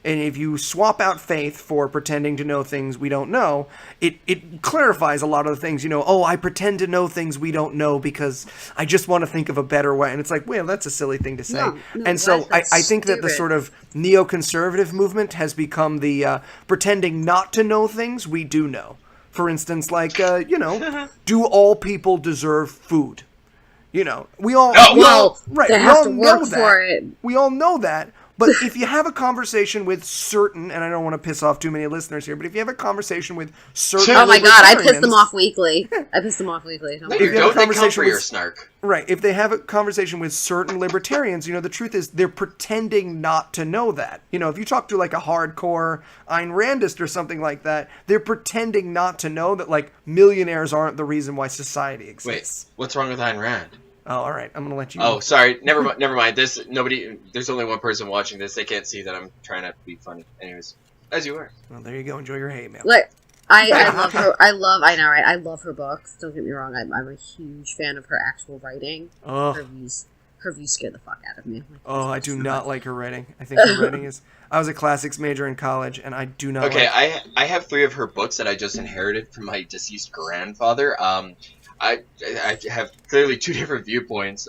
And if you swap out faith for pretending to know things we don't know, it clarifies a lot of the things, I pretend to know things we don't know because I just want to think of a better way. And it's like, well, that's a silly thing to say. No, and so I think that the sort of neoconservative movement has become the pretending not to know things we do know. For instance, do all people deserve food? We all they have to work for it. We all know that. But if you have a conversation with certain, and I don't want to piss off too many listeners here, but if you have a conversation with certain oh my god, I piss them off weekly. No, you don't. They come for your snark. Right. If they have a conversation with certain libertarians, the truth is they're pretending not to know that. If you talk to a hardcore Ayn Randist or something like that, they're pretending not to know that millionaires aren't the reason why society exists. Wait, what's wrong with Ayn Rand? Oh, all right. I'm going to let you Oh, sorry. Never mind. There's only one person watching this. They can't see that I'm trying to be funny. Anyways, as you were. Well, there you go. Enjoy your hate mail. I love her. I love her books. Don't get me wrong. I'm a huge fan of her actual writing. Oh. Her views scare the fuck out of me. I do not like her writing. I think her writing is... I was a classics major in college, and I do not I have 3 of her books that I just inherited from my deceased grandfather. I have clearly 2 different viewpoints.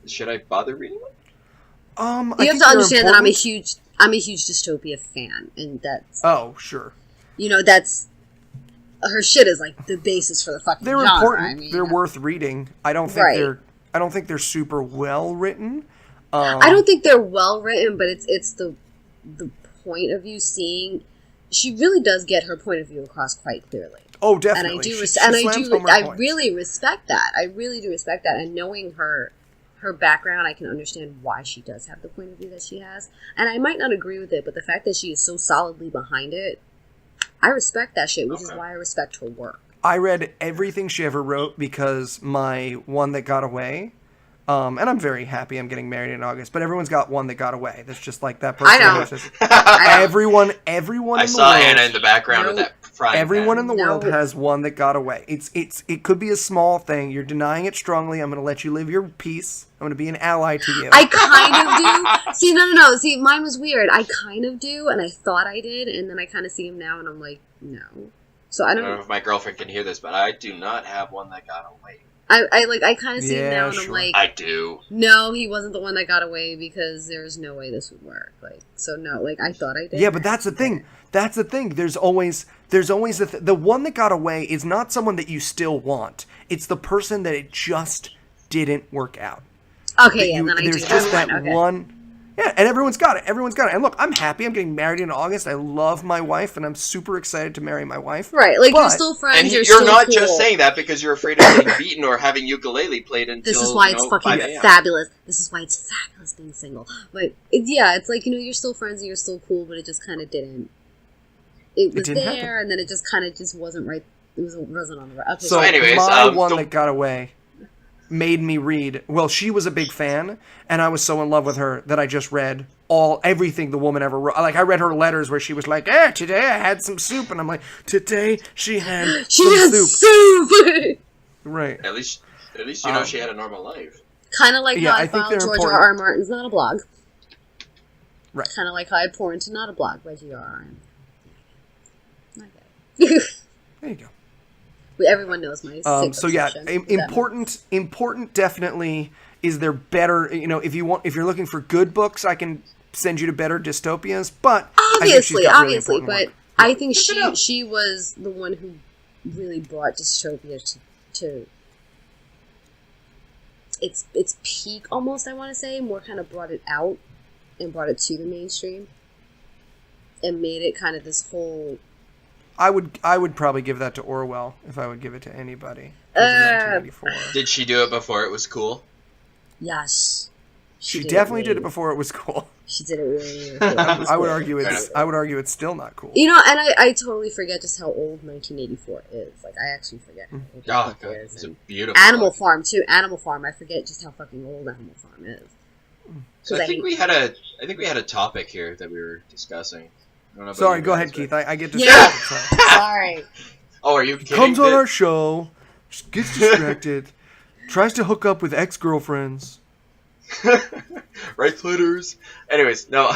Should I bother reading them? You have to understand that I'm a huge dystopia fan, and that's... Oh, sure. That's... Her shit is the basis for the fucking genre. They're important. I mean, they're worth reading. I don't think they're super well written. I don't think they're well written, but it's the point of view seeing... She really does get her point of view across quite clearly. Oh, definitely. And I really respect that. I really do respect that. And knowing her background, I can understand why she does have the point of view that she has. And I might not agree with it, but the fact that she is so solidly behind it, I respect that shit, which is why I respect her work. I read everything she ever wrote because my One That Got Away, and I'm very happy I'm getting married in August, but everyone's got one that got away. That's just that person. I know. Everyone I saw Anna in the background with that frying Everyone pan. in the world has one that got away. It could be a small thing. You're denying it strongly. I'm going to let you live your peace. I'm going to be an ally to you. I kind of do. See, no. See, mine was weird. I kind of do, and I thought I did, and then I kind of see him now, and I'm like, no. So I don't know if my girlfriend can hear this, but I do not have one that got away. I kind of see him now, and I'm like, I do. No, he wasn't the one that got away because there's no way this would work. Like, so no, like I thought I did. Yeah, but that's the thing. That's the thing. There's always the one that got away is not someone that you still want. It's the person that it just didn't work out. Okay, yeah, then I do. There's just that okay. one. Yeah, and everyone's got it. Everyone's got it. And look, I'm happy. I'm getting married in August. I love my wife, and I'm super excited to marry my wife. Right, like you're still friends. And you're still not cool. just saying that because you're afraid of getting beaten or having ukulele played until. This is why it's fucking fabulous. This is why it's fabulous being single. But it's like you're still friends and you're still cool, but it just kind of didn't. It was there, happen. And then it just kind of just wasn't right. It wasn't on the right. Okay, so anyways, my one that got away made me read. Well, she was a big fan, and I was so in love with her that I just read everything the woman ever wrote. Like I read her letters where she was like, today I had some soup," and I'm like, "Today she had soup." Right. At least she had a normal life. Kind of like how I filed George R.R. Martin's Not a Blog. Right. Kind of like how I pour into Not a Blog by G.R.R. Okay. There you go. Everyone knows my so yeah, important definitely. Is there better, if you're looking for good books, I can send you to better dystopias, but obviously, really but work. I think she was the one who really brought dystopia to its peak almost, I want to say, more kind of brought it out and brought it to the mainstream and made it kind of this whole. I would probably give that to Orwell if I would give it to anybody. 1984. Did she do it before it was cool? Yes. She definitely did it before it was cool. She did it really, really cool. I would argue it's still not cool. And I totally forget just how old 1984 is. Like I actually forget how old it is. It's a beautiful Animal Farm too. Animal Farm. I forget just how fucking old Animal Farm is. So I think we had a topic here that we were discussing. Sorry, go ahead, Keith. I get distracted. Yeah. Sorry. Oh, are you kidding? Comes on our show, gets distracted, tries to hook up with ex-girlfriends. Right, Clitters. Anyways, no.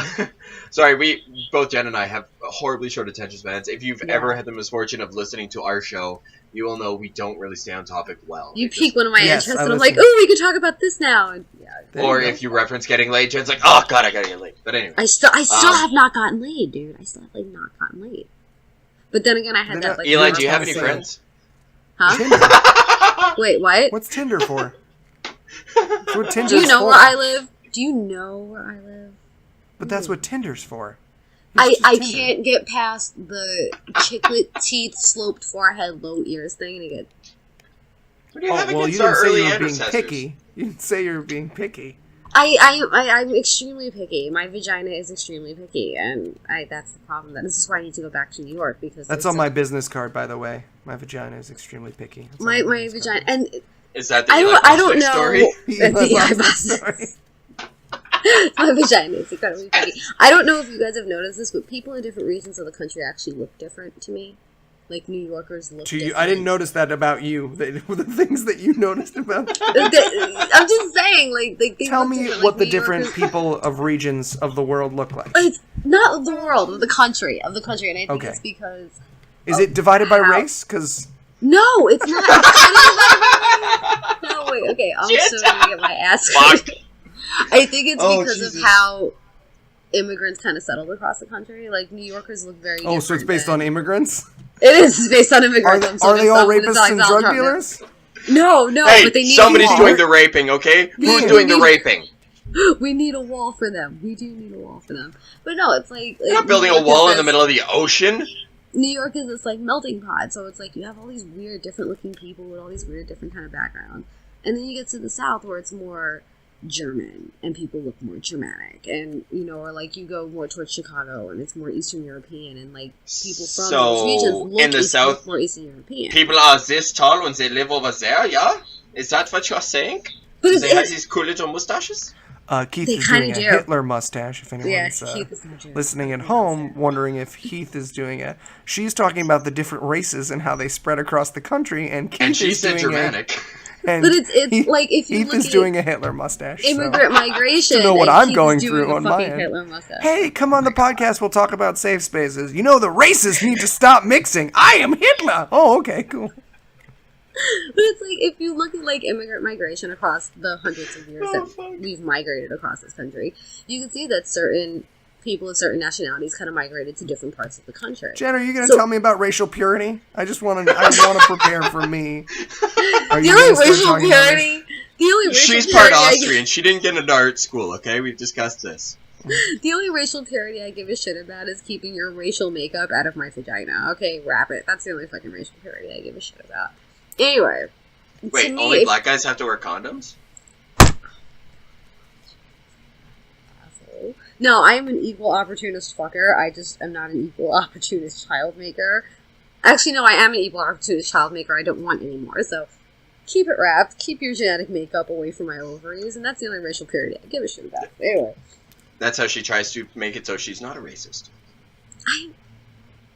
Sorry, both Jen and I have horribly short attention spans. If you've ever had the misfortune of listening to our show, you will know we don't really stay on topic well. You pique one of my interests, and I'm like, "Oh, we can talk about this now." And, or if you reference getting laid, Jen's like, "Oh God, I gotta get laid." But anyway, I still have not gotten laid, dude. I still have not gotten laid. But then again, I had that. Eli, do you have any friends? Huh? Wait, what? What's Tinder for? What Tinder's Do you know for? where I live? Do you know where I live? But that's what Tinder's for. I can't get past the chiclet teeth, sloped forehead, low ears thing, and I get. What do you have against you our didn't say early you were being ancestors? picky. You didn't say you were being picky. I'm extremely picky. My vagina is extremely picky, and that's the problem. This is why I need to go back to New York because that's on my business card, by the way. My vagina is extremely picky. My vagina, and is that the I don't know. Story? That's the Eli Bosnick story. My vagina is incredibly picky. I don't know if you guys have noticed this, but people in different regions of the country actually look different to me. Like New Yorkers look different. I didn't notice that about you. The things that you noticed about. I'm just saying, like tell me what the different people of regions of the world look like. It's not of the world, of the country, and I think it's because. Is it divided by race? Because. No, it's not. It's kind of divided by race. No, wait. Okay, I'm so gonna get my ass kicked. I think it's because of how immigrants kind of settled across the country. Like New Yorkers look very. Oh, so it's based on immigrants. It is based on immigrants. Are they all rapists and drug dealers? No, hey, but they need somebody's doing the raping, okay? Who's doing the raping? We need a wall for them. We do need a wall for them. But no, it's like... You're not building a wall in the middle of the ocean. New York is this, like, melting pot, so it's like you have all these weird, different-looking people with all these weird, different kind of backgrounds. And then you get to the South where it's more German, and people look more Germanic, and, or, like, you go more towards Chicago, and it's more Eastern European, and, like, people from those regions look in the South, more Eastern European. People are this tall and they live over there, yeah? Is that what you're saying? But they have these cool little mustaches? Keith They is doing a kinda do. Hitler mustache, if anyone's Keith is not Jewish. listening at home wondering if Heath is doing it. She's talking about the different races and how they spread across the country, and Keith And she is said doing Germanic. And But it's like if you Heath look is at doing a Hitler mustache. immigrant migration, to know what and I'm Keith going is doing through a on my fucking end. Hitler mustache. Hey, come on the podcast. We'll talk about safe spaces. You know the races need to stop mixing. I am Hitler. Oh, okay, cool. But it's like, if you look at, like, immigrant migration across the hundreds of years that we've migrated across this country, you can see that certain people of certain nationalities kind of migrated to different parts of the country. Jen, are you going to tell me about racial purity? I want to prepare for me. Are The you only gonna start racial talking about this? purity... The only racial She's part purity Austrian. She didn't get into art school, okay? We've discussed this. The only racial purity I give a shit about is keeping your racial makeup out of my vagina. Okay, wrap it. That's the only fucking racial purity I give a shit about. Anyway. Wait, only black guys have to wear condoms? No, I am an equal opportunist fucker. I just am not an equal opportunist child maker. Actually, no, I am an equal opportunist child maker. I don't want any more, so keep it wrapped. Keep your genetic makeup away from my ovaries, and that's the only racial purity I give a shit about. Anyway. That's how she tries to make it so she's not a racist.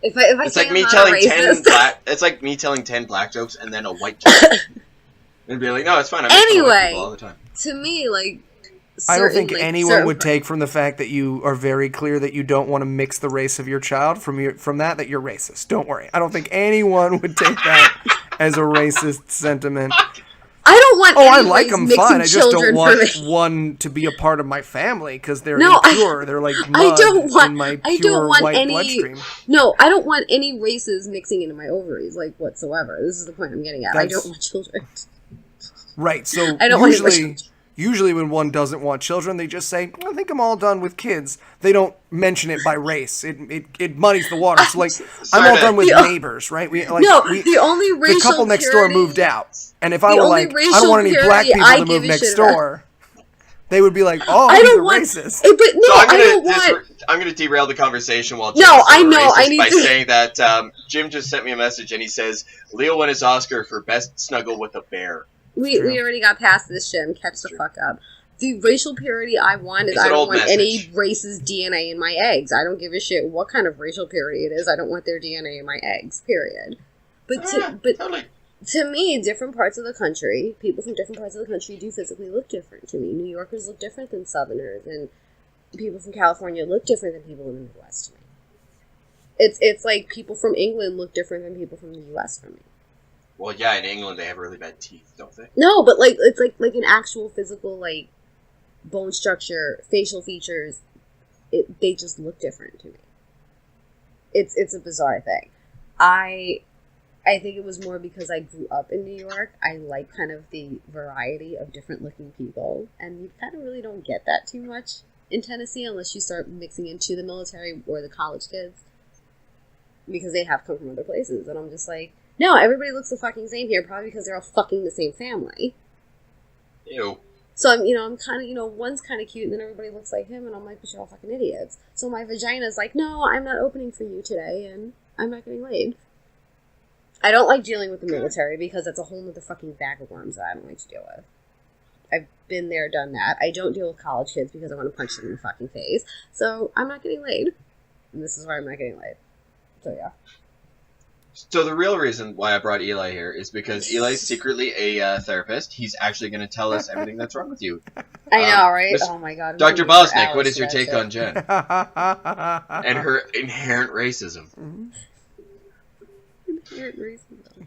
If I It's say like I'm me not telling a racist, 10 black. It's like me telling 10 black jokes and then a white joke. And be like, no, it's fine. I make fun of white people all the time. To me, like, I don't think like, anyone would take from the fact that you are very clear that you don't want to mix the race of your child from that you're racist. Don't worry. I don't think anyone would take that as a racist sentiment. I don't want. Oh, any I like race them mixing fine. I just don't children want for me. one to be a part of my family because they're No, impure. They're like mud I don't want. in my I pure don't want white any. bloodstream. No, I don't want any races mixing into my ovaries, like whatsoever. This is the point I'm getting at. I don't want children. Right. So I don't usually when one doesn't want children, they just say, "I think I'm all done with kids." They don't mention it by race. It muddies the water. So like, I'm all done with neighbors, right? The only racial the couple next door moved out, and if I were like, I don't want any black purity people I to move give a next shit door, they would be like, "Oh, I he's don't a want- racist." But no, So I don't want. I'm going to derail the conversation while No, Jim's I know, racist I need by to- saying that Jim just sent me a message and he says Leo won his Oscar for best snuggle with a bear. We already got past this, Jim. Catch the fuck up. The racial purity I want is It's I an don't old want message. any race's DNA in my eggs. I don't give a shit what kind of racial purity it is. I don't want their DNA in my eggs, period. But Totally. to me, different parts of the country, people from different parts of the country do physically look different to me. New Yorkers look different than Southerners, and people from California look different than people in the Midwest to me. It's like people from England look different than people from the U.S. for me. Well, yeah, in England they have really bad teeth, don't they? No, but like it's like an actual physical like bone structure, facial features. They just look different to me. It's a bizarre thing. I think it was more because I grew up in New York. I like kind of the variety of different looking people, and you kind of really don't get that too much in Tennessee unless you start mixing into the military or the college kids, because they have come from other places. And I'm just like, no, everybody looks the fucking same here, probably because they're all fucking the same family. Ew. So I'm kind of, one's kind of cute, and then everybody looks like him, and I'm like, but you're all fucking idiots. So my vagina's like, no, I'm not opening for you today, and I'm not getting laid. I don't like dealing with the military because it's a whole nother fucking bag of worms that I don't like to deal with. I've been there, done that. I don't deal with college kids because I want to punch them in the fucking face. So I'm not getting laid. And this is why I'm not getting laid. So yeah. So the real reason why I brought Eli here is because Eli's secretly a therapist. He's actually going to tell us everything that's wrong with you. I know, right? Mr. Oh my god. Dr. Bosnick, what is your take on Jen? Jen? And her inherent racism. Inherent racism.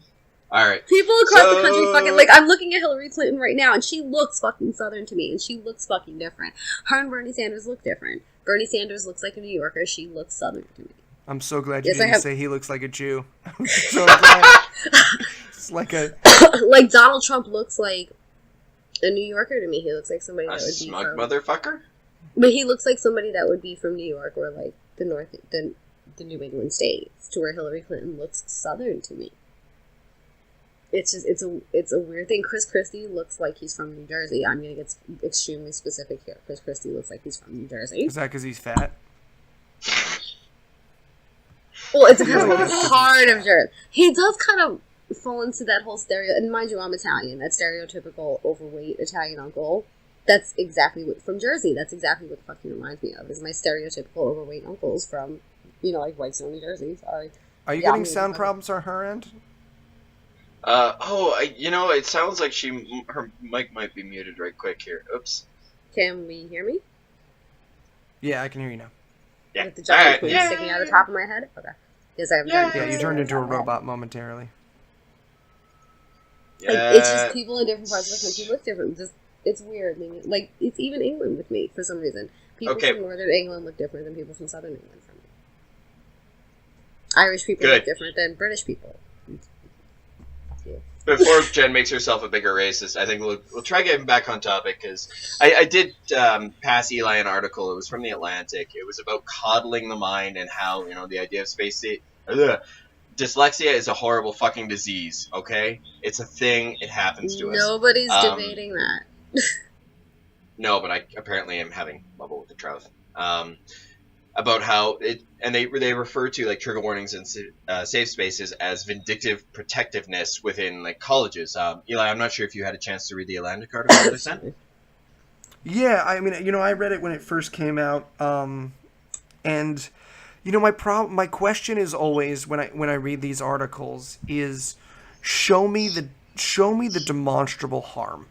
Alright. People across the country fucking, like, I'm looking at Hillary Clinton right now, and she looks fucking Southern to me, and she looks fucking different. Her and Bernie Sanders look different. Bernie Sanders looks like a New Yorker, she looks Southern to me. I'm so glad you didn't say he looks like a Jew. I'm so glad. It's like a... Like, Donald Trump looks like a New Yorker to me. He looks like somebody that would be smug from... motherfucker? But he looks like somebody that would be from New York or, like, the New England states, to where Hillary Clinton looks Southern to me. It's just, it's a weird thing. Chris Christie looks like he's from New Jersey. I'm going to get extremely specific here. Chris Christie looks like he's from New Jersey. Is that because he's fat? Well, it's kind of part of Jersey. He does kind of fall into that whole and mind you, I'm Italian, that stereotypical overweight Italian uncle. That's exactly what, from Jersey, that's exactly what the fucking reminds me of, is my stereotypical overweight uncles from, like Whitestone, New Jersey. Sorry. Are you getting sound problems on her end? It sounds like her mic might be muted right quick here. Oops. Can we hear me? Yeah, I can hear you now. Yeah. With the giant queen sticking out of the top of my head? Okay. Yes, I have. Yeah, you turned into a robot momentarily. Yeah. Like, it's just people in different parts of the country look different. It's weird. Like, it's even England with me, for some reason. People from Northern England look different than people from Southern England for me. Irish people look different than British people. Before Jen makes herself a bigger racist, I think we'll try getting back on topic, because I did pass Eli an article. It was from The Atlantic. It was about coddling the mind and how, the idea of dyslexia is a horrible fucking disease, okay? It's a thing. It happens to us. Nobody's debating that. No, but I apparently am having trouble with the truth. About how they refer to like trigger warnings and safe spaces as vindictive protectiveness within like colleges. Eli, I'm not sure if you had a chance to read the Atlantic article that I sent. Yeah, I mean, I read it when it first came out, and my question is always when I read these articles is show me the demonstrable harm.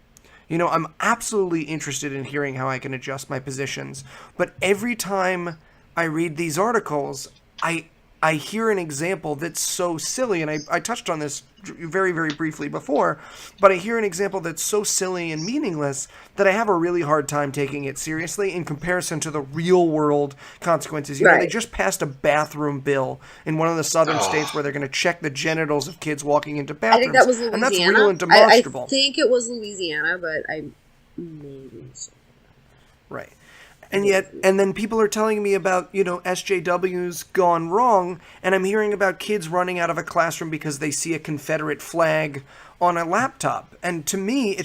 I'm absolutely interested in hearing how I can adjust my positions, but every time I read these articles, I hear an example that's so silly, and I touched on this very, very briefly before, but I hear an example that's so silly and meaningless that I have a really hard time taking it seriously in comparison to the real-world consequences. They just passed a bathroom bill in one of the southern states where they're going to check the genitals of kids walking into bathrooms. I think that was Louisiana. And that's real and demonstrable. I think it was Louisiana, but I maybe so. Right. And then people are telling me about, SJWs gone wrong, and I'm hearing about kids running out of a classroom because they see a Confederate flag on a laptop. And to me,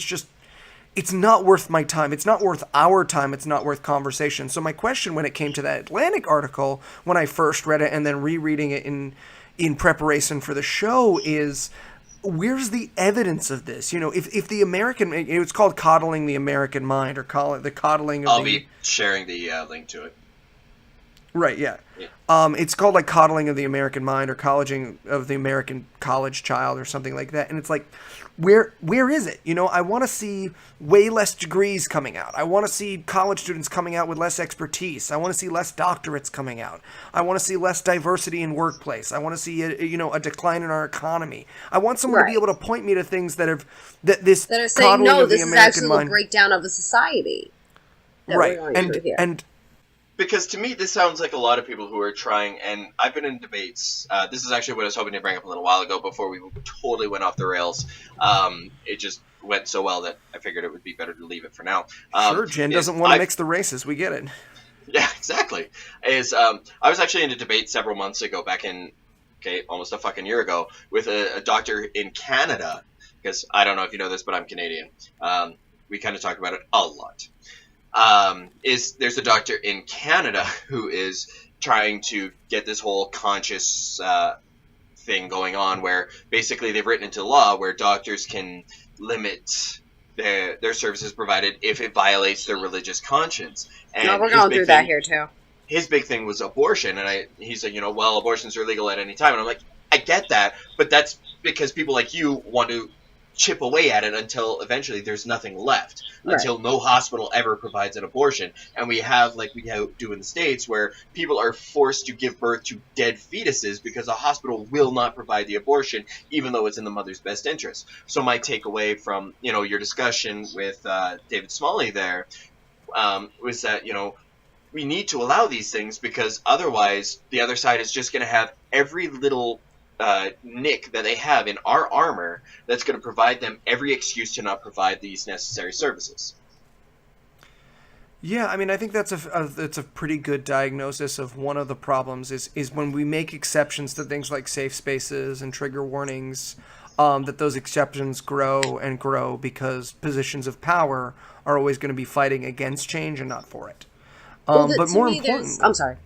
it's not worth my time. It's not worth our time. It's not worth conversation. So my question when it came to that Atlantic article, when I first read it and then rereading it in preparation for the show is, where's the evidence of this? If the American, it's called coddling the American mind, or call it the coddling of I'll be sharing the link to it. Right, yeah. It's called like coddling of the American mind, or colleging of the American college child, or something like that. And it's like, where is it? I want to see way less degrees coming out. I want to see college students coming out with less expertise. I want to see less doctorates coming out. I want to see less diversity in workplace. I want to see a decline in our economy. I want someone to be able to point me to things that are saying, no, this is actually a breakdown of a society. Right, and because to me, this sounds like a lot of people who are trying, and I've been in debates. This is actually what I was hoping to bring up a little while ago before we totally went off the rails. It just went so well that I figured it would be better to leave it for now. Sure, Jen doesn't want to mix the races. We get it. Yeah, exactly. I was actually in a debate several months ago, back in, almost a fucking year ago, with a doctor in Canada, because I don't know if you know this, but I'm Canadian. We kind of talk about it a lot. There's a doctor in Canada who is trying to get this whole conscious thing going on, where basically they've written into law where doctors can limit their services provided if it violates their religious conscience. And we're going through that here too. His big thing was abortion, and he said, abortions are legal at any time, and I'm like, I get that, but that's because people like you want to chip away at it until eventually there's nothing left, until no hospital ever provides an abortion. And we have, like we do in the States, where people are forced to give birth to dead fetuses because a hospital will not provide the abortion, even though it's in the mother's best interest. So my takeaway from, your discussion with David Smalley there was that, we need to allow these things, because otherwise the other side is just going to have every little nick that they have in our armor that's going to provide them every excuse to not provide these necessary services. Yeah, I mean, I think that's a pretty good diagnosis of one of the problems is when we make exceptions to things like safe spaces and trigger warnings, that those exceptions grow and grow because positions of power are always going to be fighting against change and not for it. But more importantly, I'm sorry.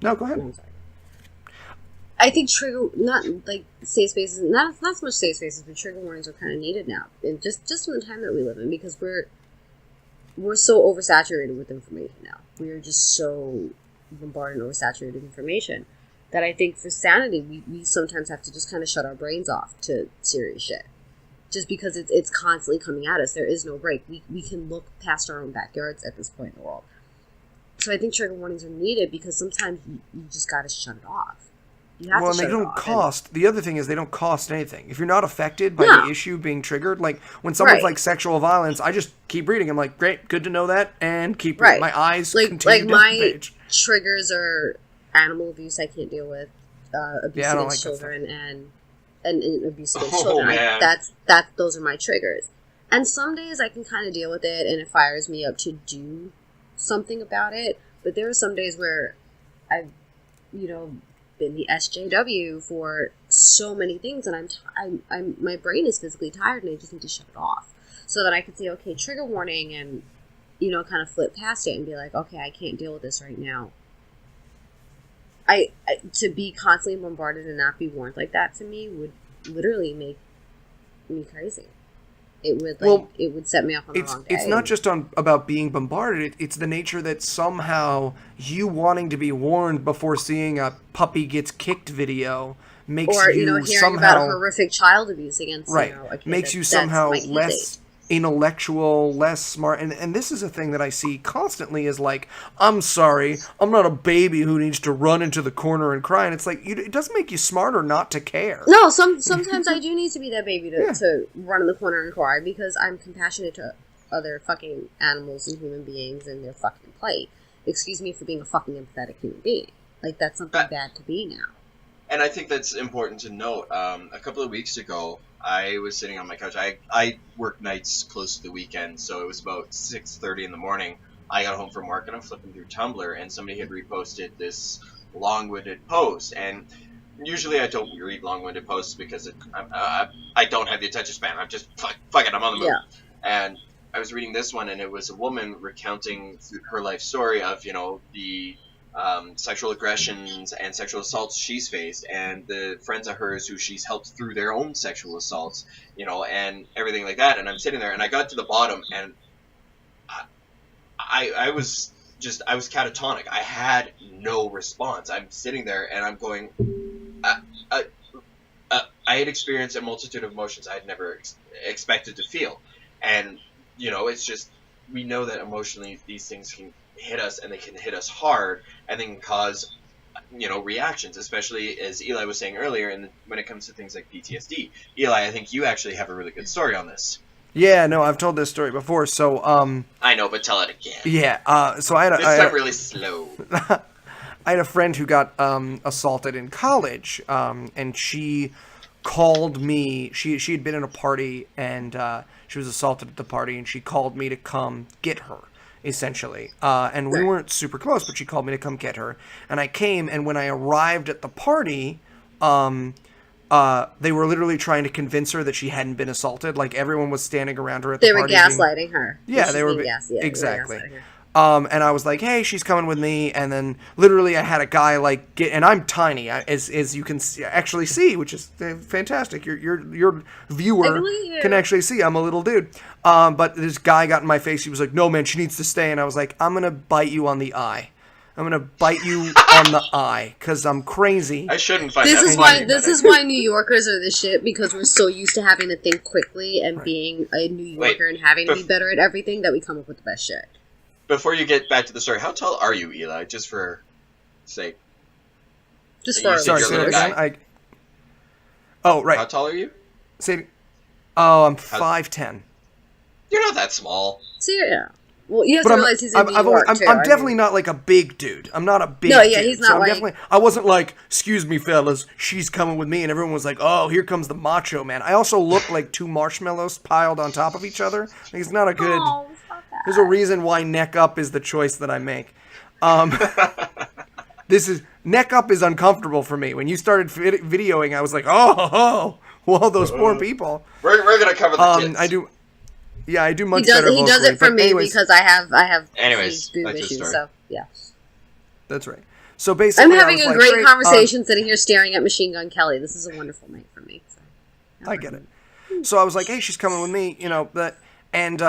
No, go ahead. I'm sorry. I think not like safe spaces, not so much safe spaces, but trigger warnings are kind of needed now, and just in the time that we live in, because we're so oversaturated with information now. We are just so bombarded and oversaturated with information that I think for sanity, we sometimes have to just kind of shut our brains off to serious shit. Just because it's constantly coming at us. There is no break. We can look past our own backyards at this point in the world. So I think trigger warnings are needed because sometimes you just got to shut it off. You have to shut it off. Well, and they don't cost. The other thing is they don't cost anything. If you're not affected by the issue being triggered, like when someone's like sexual violence, I just keep reading. I'm like, great, good to know that, and keep reading. My eyes continue down the page. Triggers are animal abuse I can't deal with, abuse against children, and abuse against children. Those are my triggers. And some days I can kind of deal with it, and it fires me up to do something about it. But there are some days where I've, been the SJW for so many things, and I'm my brain is physically tired, and I just need to shut it off so that I can say, okay, trigger warning, and kind of flip past it and be like, okay, I can't deal with this right now. I to be constantly bombarded and not be warned like that to me would literally make me crazy. It would it would set me off on the wrong day. It's not just about being bombarded. It's the nature that somehow you wanting to be warned before seeing a puppy gets kicked video makes you hearing somehow about horrific child abuse against a kid makes you somehow less intellectual, less smart, and this is a thing that I see constantly is like, I'm sorry, I'm not a baby who needs to run into the corner and cry, and it's like, it doesn't make you smarter not to care. No, sometimes I do need to be that baby to run in the corner and cry, because I'm compassionate to other fucking animals and human beings and their fucking plight. Excuse me for being a fucking empathetic human being. Like, that's something bad to be now. And I think that's important to note. A couple of weeks ago, I was sitting on my couch. I work nights close to the weekend, so it was about 6:30 in the morning. I got home from work, and I'm flipping through Tumblr, and somebody had reposted this long-winded post. And usually I don't read long-winded posts because I don't have the attention span. I'm just, fuck it, I'm on the move. Yeah. And I was reading this one, and it was a woman recounting her life story of, the sexual aggressions and sexual assaults she's faced, and the friends of hers who she's helped through their own sexual assaults, and everything like that. And I'm sitting there, and I got to the bottom, and I was catatonic. I had no response. I'm sitting there, and I'm going, I had experienced a multitude of emotions I had never expected to feel. And, it's just, we know that emotionally these things can hit us, and they can hit us hard, and they can cause reactions, especially as Eli was saying earlier, and when it comes to things like PTSD. Eli, I think you actually have a really good story on this. Yeah, no, I've told this story before, so I know, but tell it again. Yeah, so I had this time really slow. I had a friend who got assaulted in college, and she called me. She had been in a party, and she was assaulted at the party, and she called me to come get her, essentially. And we weren't super close, but she called me to come get her. And I came, and when I arrived at the party, they were literally trying to convince her that she hadn't been assaulted. Like, everyone was standing around her at the party. They were gaslighting her. Yeah, they were. Exactly. And I was like, hey, she's coming with me. And then literally I had a guy and I'm tiny, as you can actually see, which is fantastic. Your viewer can actually see I'm a little dude. But this guy got in my face. He was like, no, man, she needs to stay. And I was like, I'm going to bite you on the eye. I'm going to bite you on the eye because I'm crazy. I shouldn't find this is why New Yorkers are the shit, because we're so used to having to think quickly and being a New Yorker and having to be better at everything that we come up with the best shit. Before you get back to the story, how tall are you, Eli? Just for sake. Just for sorry, say that again. Oh, right. How tall are you? I'm 5'10". You're not that small. See, yeah. Well, you have to realize he's in New York, too. I'm definitely not like a big dude. I'm not a big dude. No, yeah, he's not I wasn't like, excuse me, fellas, she's coming with me, and everyone was like, oh, here comes the macho man. I also look like two marshmallows piled on top of each other. Like, it's not a good... Oh, fuck that. There's a reason why neck up is the choice that I make. Neck up is uncomfortable for me. When you started videoing, I was like, well, those poor people. We're going to cover the tits. I do... Yeah, I do much better vocally. He does it for me because I have anyways, boob issues, so yeah. That's right. So basically, I'm having a great conversation sitting here staring at Machine Gun Kelly. This is a wonderful night for me. So. I get it. So I was like, hey, she's coming with me, And,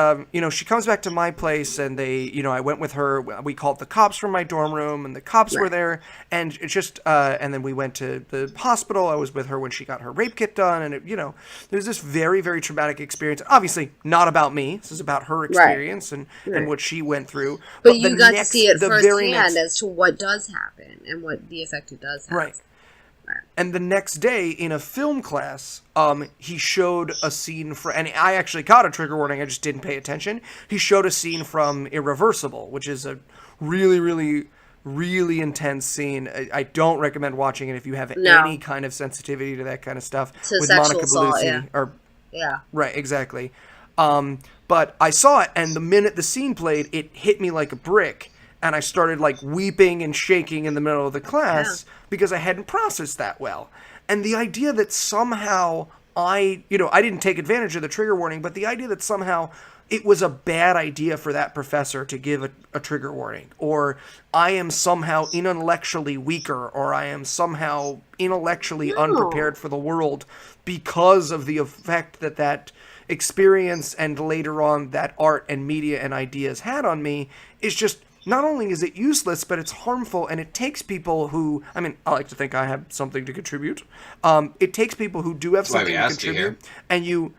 she comes back to my place, and I went with her. We called the cops from my dorm room, and the cops were there. And it's just, and then we went to the hospital. I was with her when she got her rape kit done. And, there's this very, very traumatic experience. Obviously, not about me. This is about her experience and what she went through. But you got to see it firsthand as to what does happen and what the effect it does have. Right. And the next day in a film class, he showed a scene and I actually caught a trigger warning, I just didn't pay attention. He showed a scene from Irreversible, which is a really, really, really intense scene. I don't recommend watching it if you have any kind of sensitivity to that kind of stuff. With Monica Bellucci. Right, exactly. But I saw it, and the minute the scene played, it hit me like a brick. And I started, weeping and shaking in the middle of the class because I hadn't processed that well. And the idea that somehow I didn't take advantage of the trigger warning, but the idea that somehow it was a bad idea for that professor to give a trigger warning, or I am somehow intellectually weaker, or I am somehow intellectually unprepared for the world because of the effect that experience and later on that art and media and ideas had on me is just... Not only is it useless, but it's harmful, and it takes people who... I like to think I have something to contribute. It takes people who do have something to contribute, and you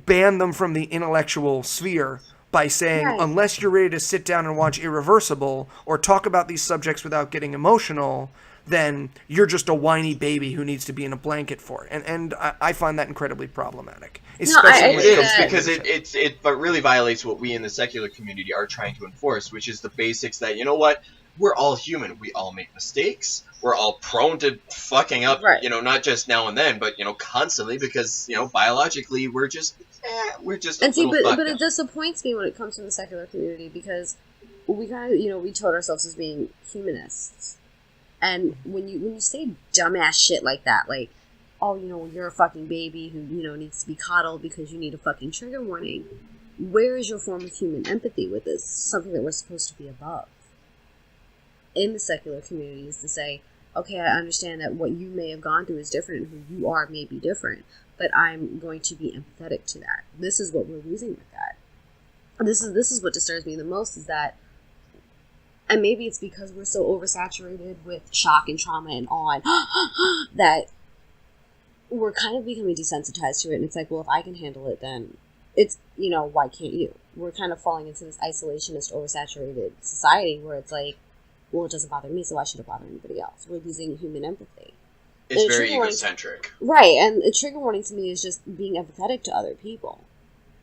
ban them from the intellectual sphere by saying, unless you're ready to sit down and watch Irreversible or talk about these subjects without getting emotional, then you're just a whiny baby who needs to be in a blanket for it. And I find that incredibly problematic. Especially it is, because it really violates what we in the secular community are trying to enforce, which is the basics that, we're all human. We all make mistakes. We're all prone to fucking up, not just now and then, but, constantly, because, biologically we're just and see, but it disappoints me when it comes to the secular community, because we kind of, we told ourselves as being humanists. And when you say dumbass shit like that, oh, you're a fucking baby who, needs to be coddled because you need a fucking trigger warning, where is your form of human empathy with this? Something that we're supposed to be above. In the secular community is to say, okay, I understand that what you may have gone through is different, and who you are may be different, but I'm going to be empathetic to that. This is what we're losing with that. This is what disturbs me the most, is that, and maybe it's because we're so oversaturated with shock and trauma and on that we're kind of becoming desensitized to it. And it's like, well, if I can handle it, then it's, why can't you? We're kind of falling into this isolationist, oversaturated society where it's like, well, it doesn't bother me, so why should it bother anybody else? We're losing human empathy. It's very egocentric. Right, and a trigger warning to me is just being empathetic to other people.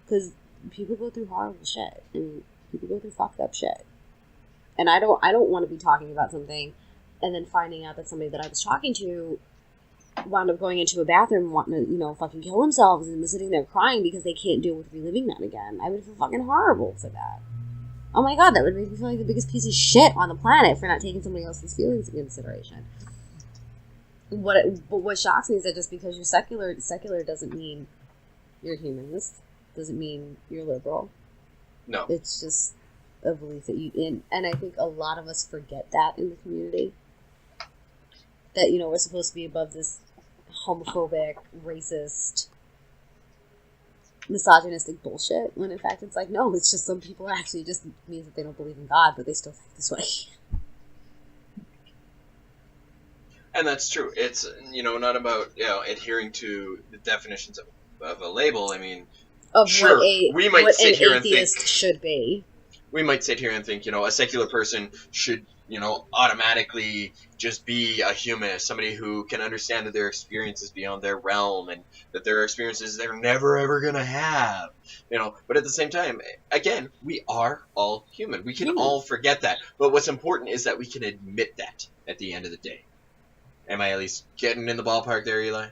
Because people go through horrible shit, and people go through fucked up shit. And I don't want to be talking about something and then finding out that somebody that I was talking to wound up going into a bathroom and wanting to, fucking kill themselves and was sitting there crying because they can't deal with reliving that again. I would feel fucking horrible for that. Oh my god, that would make me feel like the biggest piece of shit on the planet for not taking somebody else's feelings into consideration. But what shocks me is that just because you're secular doesn't mean you're humanist, doesn't mean you're liberal. No. It's just a belief that and I think a lot of us forget that in the community, that we're supposed to be above this homophobic, racist, misogynistic bullshit, when in fact it's like, no, it's just some people actually just means that they don't believe in God, but they still think this way. And that's true. It's not about adhering to the definitions of a label. Of sure, we might sit here and think should be. We might sit here and think, a secular person should, automatically just be a humanist, somebody who can understand that their experience is beyond their realm and that there are experiences they're never ever gonna have, But at the same time, again, we are all human. We can all forget that. But what's important is that we can admit that at the end of the day. Am I at least getting in the ballpark there, Eli?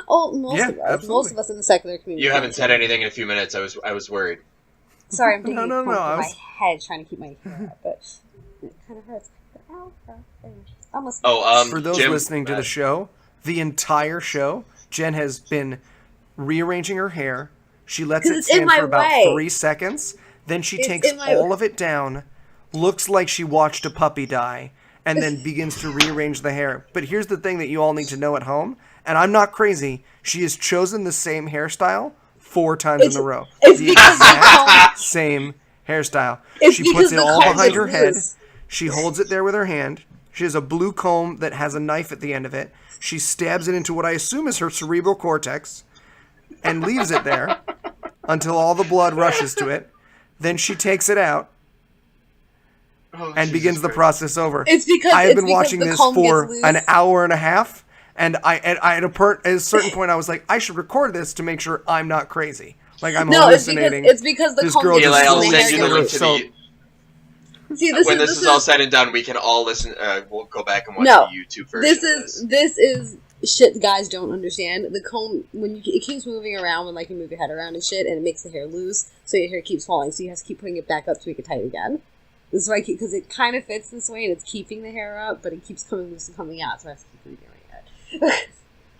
Oh, most of us in the secular community. You haven't said anything in a few minutes. I was worried. Sorry, I'm taking my head trying to keep my hair up, but it kind of hurts. For those Jim, listening to the show, the entire show, Jen has been rearranging her hair. She lets it stand for about 3 seconds. Then she takes all of it down, looks like she watched a puppy die, and then begins to rearrange the hair. But here's the thing that you all need to know at home, and I'm not crazy. She has chosen the same hairstyle 4 times in a row. It's The because exact same hairstyle. It's She because puts it the all comb's behind her loose. head. She holds it there with her hand. She has a blue comb that has a knife at the end of it. She stabs it into what I assume is her cerebral cortex and leaves it there until all the blood rushes to it. Then she takes it out and begins the process over. It's because I have been because watching the this comb for gets loose. an hour and a half, and at a certain point I was like, I should record this to make sure I'm not crazy. Like I'm hallucinating. It's because the This comb girl gets just Eli, I'll loose. slowly send you the link to so- the. See, When this is all said and done, we can all listen. We'll go back and watch No, the YouTube version. this is shit guys don't understand. The comb it keeps moving around when like you move your head around and shit, and it makes the hair loose, so your hair keeps falling. So you have to keep putting it back up to make it tight again. This is why because it kind of fits this way and it's keeping the hair up, but it keeps coming loose and coming out. So I have to keep redoing it.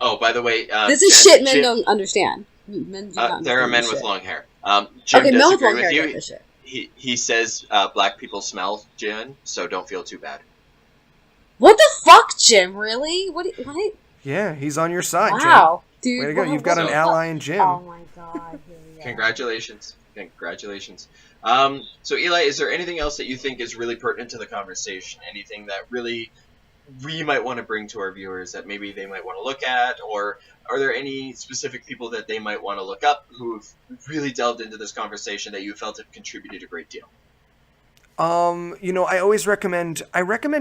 Oh, by the way, This is Jen, shit men Jim, don't understand. Men do not there are understand men this with shit. long hair. Jim Okay, men does with agree long with hair you. get this shit. He says black people smell, Jen, so don't feel too bad. What the fuck, Jim? Really? What? Yeah, he's on your side, Wow, dude. Jim. Way to go. You've got an So- ally in Jim. Oh my god. Here we go. Congratulations. So Eli, is there anything else that you think is really pertinent to the conversation? Anything that really we might want to bring to our viewers that maybe they might want to look at, or are there any specific people that they might want to look up who've really delved into this conversation that you felt have contributed a great deal? I always recommend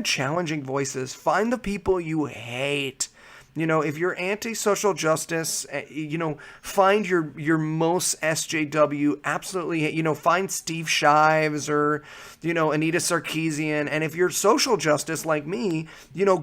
challenging voices. Find the people you hate. If you're anti-social justice, find your most SJW. Absolutely, find Steve Shives or, Anita Sarkeesian. And if you're social justice like me,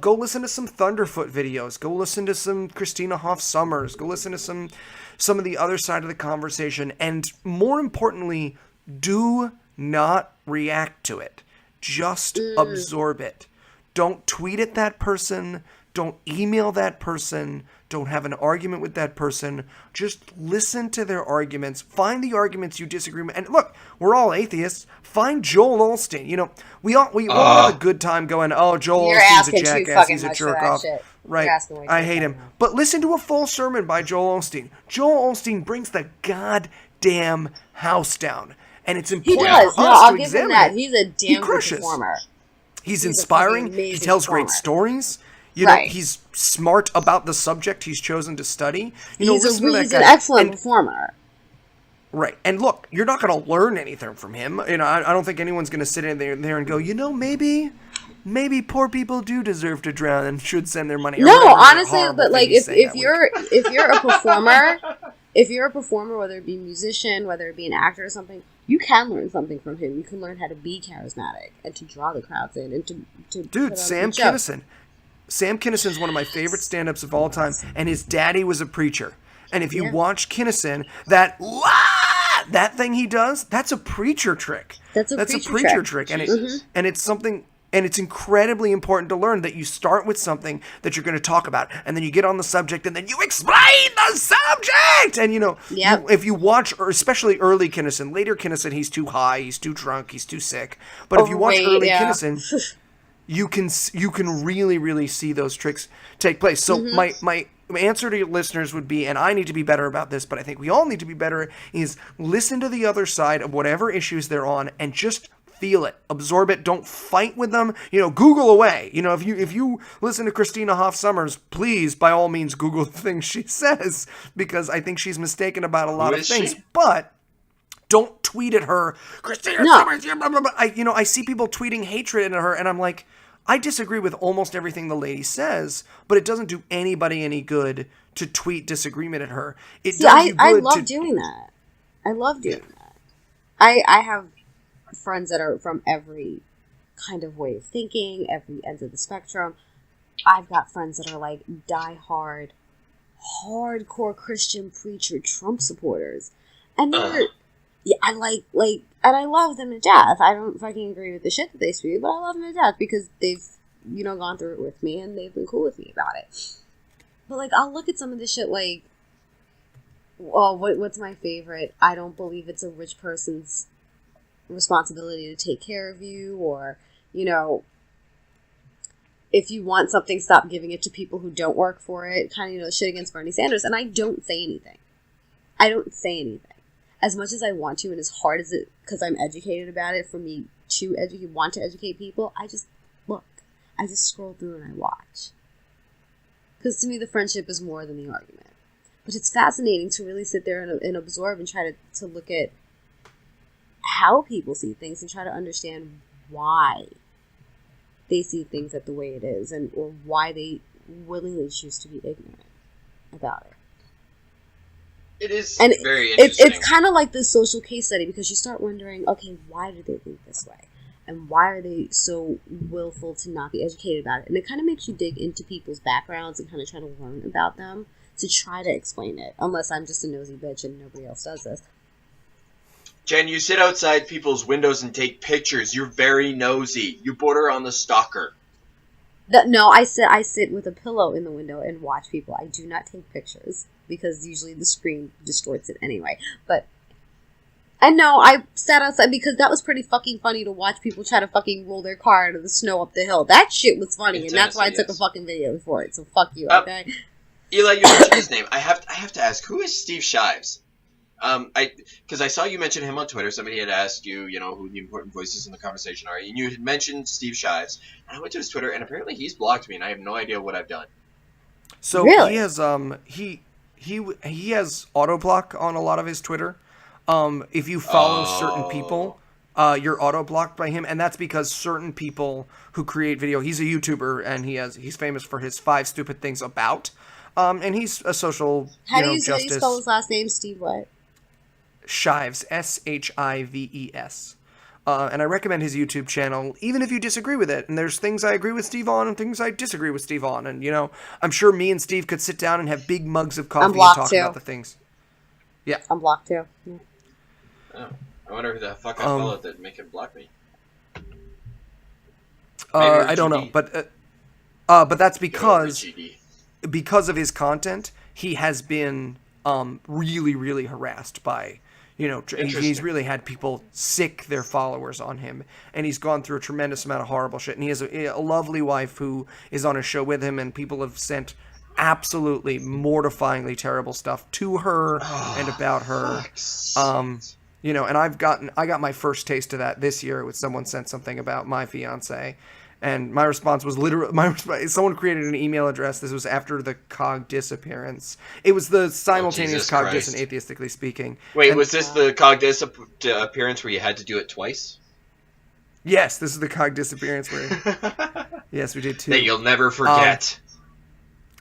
go listen to some Thunderfoot videos. Go listen to some Christina Hoff Sommers. Go listen to some of the other side of the conversation. And more importantly, do not react to it. Just absorb it. Don't tweet at that person. Don't email that person. Don't have an argument with that person. Just listen to their arguments. Find the arguments you disagree with. And look, we're all atheists. Find Joel Osteen. We all have a good time going, oh, Joel You're Osteen's a asking too jackass. fucking He's a much for jerk that off. shit. Right. You're asking way too I much hate right him. now. But listen to a full sermon by Joel Osteen. Joel Osteen brings the goddamn house down. And it's He important does. for No, us I'll to give him examine that. it. He's a He damn good crushes. performer. He's a inspiring. fucking He amazing tells great performer. stories. Right. He's smart about the subject he's chosen to study. He's listen to that an guy. excellent And- performer. Right. And look, you're not going to learn anything from him. I don't think anyone's going to sit in there and go, maybe poor people do deserve to drown and should send their money. Or No, whatever honestly, horrible but thing like he's if saying that you're a performer, if you're a performer, whether it be a musician, whether it be an actor or something, you can learn something from him. You can learn how to be charismatic and to draw the crowds in and to put on a Dude, Sam good show. Kinison. Sam Kinison's one of my favorite stand-ups of all time, and his daddy was a preacher. And if you watch Kinison, that thing he does, that's a preacher trick. That's a preacher trick. And it's something, and it's incredibly important to learn that you start with something that you're going to talk about, and then you get on the subject, and then you explain the subject. And if you watch, or especially early Kinison, later Kinison, he's too high, he's too drunk, he's too sick. But if you watch early Kinison, you can really, really see those tricks take place. So my answer to your listeners would be, and I need to be better about this, but I think we all need to be better, is listen to the other side of whatever issues they're on and just feel it, absorb it. Don't fight with them. Google away. If you listen to Christina Hoff Sommers, please, by all means, Google the things she says, because I think she's mistaken about a lot of things. But don't tweet at her, Christina Sommers, blah, blah, blah. I see people tweeting hatred at her, and I'm like, I disagree with almost everything the lady says, but it doesn't do anybody any good to tweet disagreement at her. I love doing that. I love doing that. I have friends that are from every kind of way of thinking, every end of the spectrum. I've got friends that are like die-hard, hardcore Christian preacher Trump supporters. And they're... Yeah, I and I love them to death. I don't fucking agree with the shit that they spew, but I love them to death because they've, gone through it with me and they've been cool with me about it. But, I'll look at some of this shit what's my favorite? I don't believe it's a rich person's responsibility to take care of you, or, if you want something, stop giving it to people who don't work for it. Kind of, shit against Bernie Sanders. And I don't say anything. I don't say anything. As much as I want to, and as hard as it, because I'm educated about it, for me to want to educate people, I just look. I just scroll through and I watch. Because to me, the friendship is more than the argument. But it's fascinating to really sit there and absorb and try to look at how people see things and try to understand why they see things the way it is, and or why they willingly choose to be ignorant about it. It is and very interesting. It's kind of like this social case study, because you start wondering, okay, why do they think this way? And why are they so willful to not be educated about it? And it kind of makes you dig into people's backgrounds and kind of try to learn about them to try to explain it. Unless I'm just a nosy bitch and nobody else does this. Jen, you sit outside people's windows and take pictures. You're very nosy. You border on the stalker. No, I sit with a pillow in the window and watch people. I do not take pictures, because usually the screen distorts it anyway. But I know I sat outside because that was pretty fucking funny to watch people try to fucking roll their car into the snow up the hill. That shit was funny, and that's why I took a fucking video for it. So fuck you, okay? Eli, you mentioned his name. I have to ask, who is Steve Shives? Because I saw you mention him on Twitter. Somebody had asked you, who the important voices in the conversation are, and you had mentioned Steve Shives. And I went to his Twitter, and apparently he's blocked me, and I have no idea what I've done. So really? He has he has auto block on a lot of his Twitter. If you follow certain people, you're auto blocked by him, and that's because certain people who create video. He's a YouTuber, and he's famous for his 5 stupid things about. And he's a social How do you justice. spell his last name? Steve what? Shives, Shives. And I recommend his YouTube channel, even if you disagree with it. And there's things I agree with Steve on and things I disagree with Steve on. And, I'm sure me and Steve could sit down and have big mugs of coffee and talk about the things. Yeah. I'm blocked too. Yeah. Oh, I wonder who the fuck I followed that make him block me. I don't know. But that's because of his content, he has been really, really harassed by... he's really had people sick their followers on him, and he's gone through a tremendous amount of horrible shit. And he has a lovely wife who is on a show with him, and people have sent absolutely mortifyingly terrible stuff to her and about her. And I got my first taste of that this year with someone sent something about my fiance. And my response was someone created an email address. This was after the COG disappearance. It was the simultaneous COG dis and atheistically speaking. Wait, was this the COG disappearance where you had to do it twice? Yes, this is the COG disappearance where... Yes, we did too. That you'll never forget.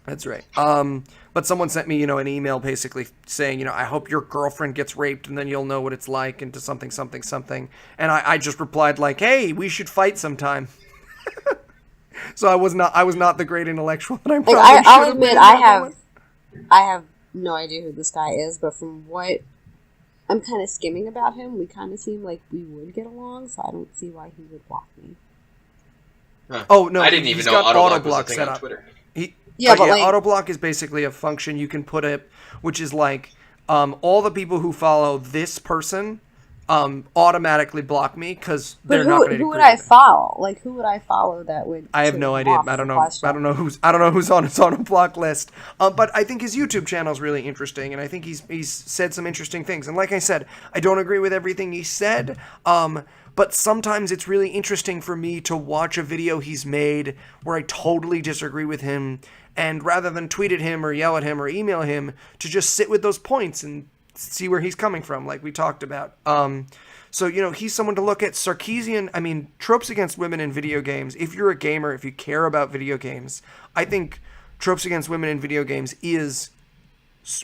That's right. But someone sent me, an email basically saying, I hope your girlfriend gets raped and then you'll know what it's like, and to something, something, something. And I just replied like, hey, we should fight sometime. So I was not the great intellectual that I'm probably I'll admit I have no idea who this guy is, but from what I'm kind of skimming about him, we kind of seem like we would get along, so I don't see why he would block me. Huh. Oh no, I didn't even know auto block was a thing on Twitter. Auto block is basically a function you can put it, which is like all the people who follow this person automatically block me because they're not going to. Who would I follow? Like, who would I follow that would? I have no idea. I don't know who's on his auto block list. But I think his YouTube channel is really interesting, and I think he's said some interesting things. And like I said, I don't agree with everything he said. But sometimes it's really interesting for me to watch a video he's made where I totally disagree with him, and rather than tweet at him or yell at him or email him, to just sit with those points and see where he's coming from, like we talked about. So, he's someone to look at. Tropes against women in video games. If you're a gamer, if you care about video games, I think tropes against women in video games is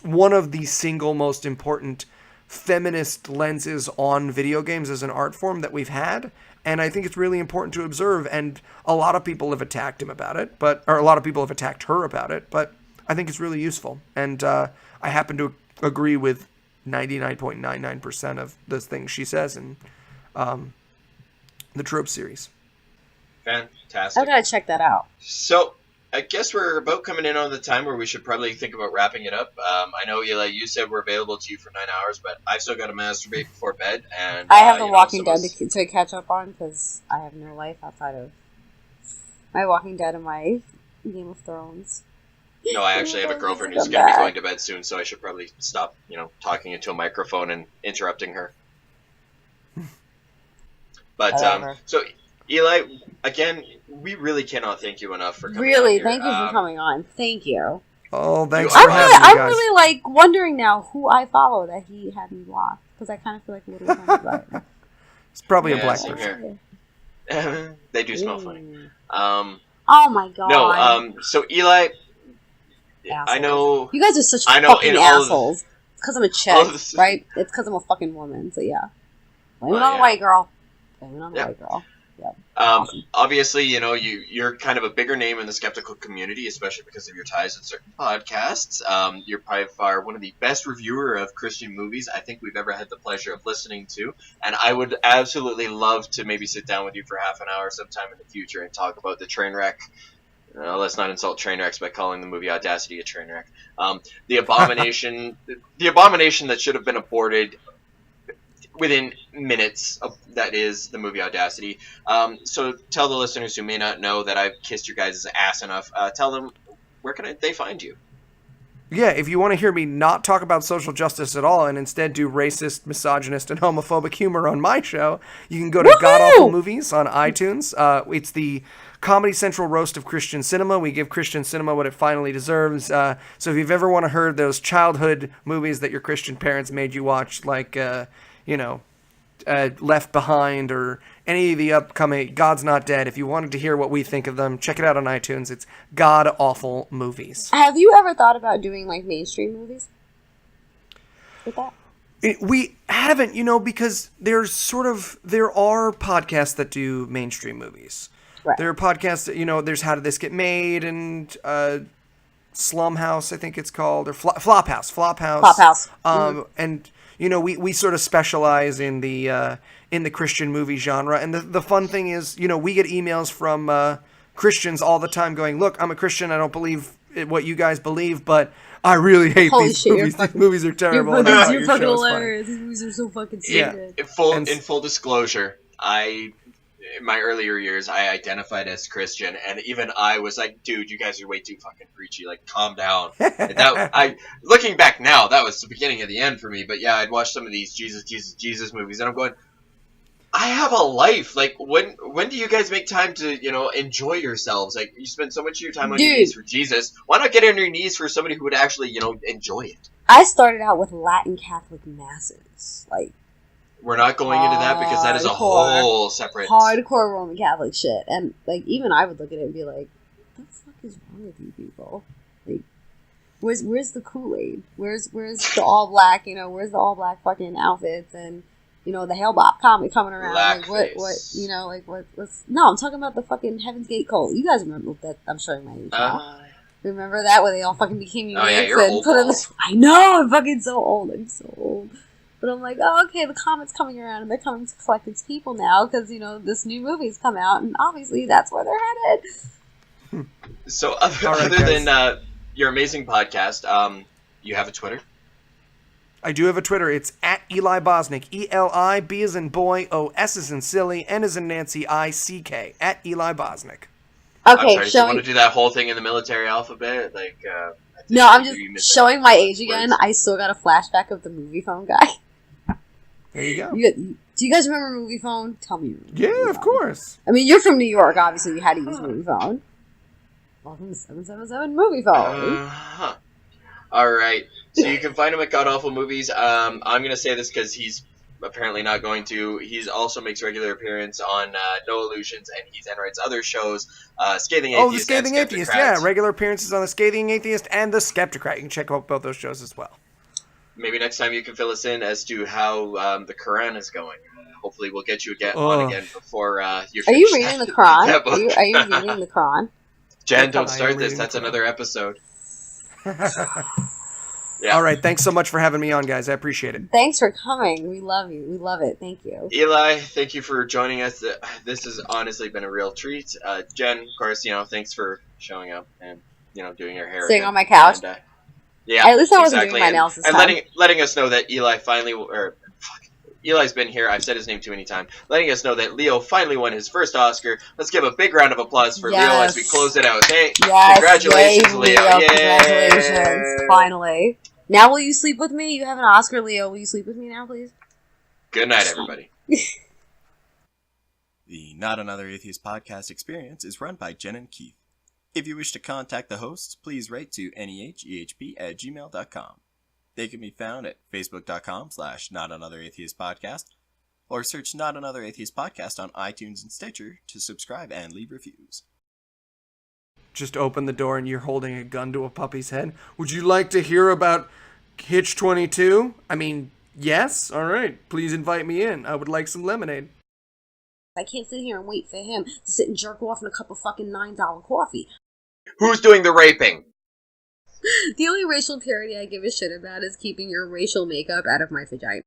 one of the single most important feminist lenses on video games as an art form that we've had. And I think it's really important to observe. And a lot of people have attacked him about it, or a lot of people have attacked her about it, but I think it's really useful. And I happen to agree with 99.99% of the things she says in the Trope series. Fantastic. I gotta check that out. So, I guess we're about coming in on the time where we should probably think about wrapping it up. I know, Eli, you said we're available to you for 9 hours, but I've still got to masturbate before bed. And I have The Walking Dead to catch up on, because I have no life outside of my Walking Dead and my Game of Thrones. No, I actually have a girlfriend who's Come going to be back. going to bed soon, so I should probably stop, talking into a microphone and interrupting her. But, Whatever. so, Eli, again, we really cannot thank you enough for coming Really, on here. thank you for coming on. Thank you. Oh, thanks You for are- having me, I'm guys. really like wondering now who I follow that he had me blocked because I kind of feel like a little funny about it. It's probably a Yeah, black same person. here. They do smell funny. Oh my god. No, so Eli, Assholes. I know... You guys are such I know fucking in all of- assholes. It's because I'm a chick, all of this- right? It's because I'm a fucking woman. So yeah, blame it Well, on the yeah. white girl. Blame it on the Yeah. white girl. Awesome. Obviously, you're kind of a bigger name in the skeptical community, especially because of your ties with certain podcasts. You're by far one of the best reviewer of Christian movies I think we've ever had the pleasure of listening to, and I would absolutely love to maybe sit down with you for half an hour sometime in the future and talk about the train wreck. Let's not insult train wrecks by calling the movie Audacity a train wreck. The abomination, the abomination that should have been aborted within minutes of, that is the movie Audacity. So tell the listeners who may not know that I've kissed your guys' ass enough. Tell them where can they find you? Yeah, if you want to hear me not talk about social justice at all and instead do racist, misogynist, and homophobic humor on my show, you can go to God Awful Movies on iTunes. It's the Comedy Central roast of Christian cinema. We give Christian cinema what it finally deserves. So if you've ever want to heard those childhood movies that your Christian parents made you watch, like Left Behind or any of the upcoming God's Not Dead, if you wanted to hear what we think of them, check it out on iTunes. It's God Awful Movies. Have you ever thought about doing like mainstream movies with that? We haven't, because there are podcasts that do mainstream movies. Right. There are podcasts that, there's How Did This Get Made and Slumhouse, I think it's called, or Flophouse. Flophouse. And we sort of specialize in the Christian movie genre. And the fun thing is, we get emails from Christians all the time going, look, I'm a Christian. I don't believe what you guys believe, but I really hate Holy these shit, movies. These movies are terrible. You're and I thought fucking, your show was funny." hilarious. These movies are so fucking Yeah. stupid. In full disclosure, in my earlier years, I identified as Christian, and even I was like, dude, you guys are way too fucking preachy, like, calm down. And looking back now, that was the beginning of the end for me, but yeah, I'd watch some of these Jesus movies, and I'm going, I have a life. Like, when do you guys make time to, enjoy yourselves? Like, you spend so much of your time on your knees for Jesus. Why not get on your knees for somebody who would actually, enjoy it? I started out with Latin Catholic masses, like We're not going into that because that is a Hardcore. whole separate... hardcore Roman Catholic shit, and like even I would look at it and be like, "What the fuck is wrong with you people? Like, where's the Kool-Aid? Where's the all black? Where's the all black fucking outfits and the Hale Bop comic coming around? Like, what's no? I'm talking about the fucking Heaven's Gate cult. You guys remember that? I'm showing my age now. Remember that where they all fucking became units you're and old put in balls. the... I know, I'm fucking so old. I'm so old. But I'm like, oh, okay, the comet's coming around and they're coming to collect its people now because, this new movie's come out and obviously that's where they're headed. So other than your amazing podcast, you have a Twitter? I do have a Twitter. It's at Eli Bosnick. E-L-I, B as in boy, O, S as in silly, N as in Nancy, I-C-K. At Eli Bosnick. Okay, I'm sorry, do you want to do that whole thing in the military alphabet? Like, no, I'm just showing my age again. I still got a flashback of the movie phone guy. There you go. Do you guys remember movie phone? Tell me. Yeah, of course. I mean, you're from New York. Obviously, you had to use movie phone. Welcome to 777 movie phone. All right. So you can find him at God Awful Movies. I'm going to say this because he's apparently not going to. He also makes regular appearance on No Illusions, and he then writes other shows, Scathing Atheist. Oh, the Scathing Atheist, yeah. Regular appearances on the Scathing Atheist and the Skeptocrat. You can check out both those shows as well. Maybe next time you can fill us in as to how the Quran is going. Hopefully we'll get you on again before you're finished. Are you reading the Quran? Are you reading the Quran? Jen, don't start this. That's another episode. Yeah. All right. Thanks so much for having me on, guys. I appreciate it. Thanks for coming. We love you. We love it. Thank you. Eli, thank you for joining us. This has honestly been a real treat. Jen, of course, thanks for showing up and, doing your hair. Sitting on my couch. And, yeah, at least I wasn't doing my nails this time. And letting us know that Eli finally, Eli's been here. I've said his name too many times, letting us know that Leo finally won his first Oscar. Let's give a big round of applause for Leo as we close it out. Hey, congratulations, Leo! Yay. Congratulations! Finally. Now will you sleep with me? You have an Oscar, Leo. Will you sleep with me now, please? Good night, everybody. The Not Another Atheist Podcast experience is run by Jen and Keith. If you wish to contact the hosts, please write to nehehp@gmail.com. They can be found at facebook.com/NotAnotherAtheistPodcast or search Not Another Atheist Podcast on iTunes and Stitcher to subscribe and leave reviews. Just open the door and you're holding a gun to a puppy's head. Would you like to hear about Hitch 22? I mean, yes? All right. Please invite me in. I would like some lemonade. I can't sit here and wait for him to sit and jerk off in a cup of fucking $9 coffee. Who's doing the raping? The only racial purity I give a shit about is keeping your racial makeup out of my vagina.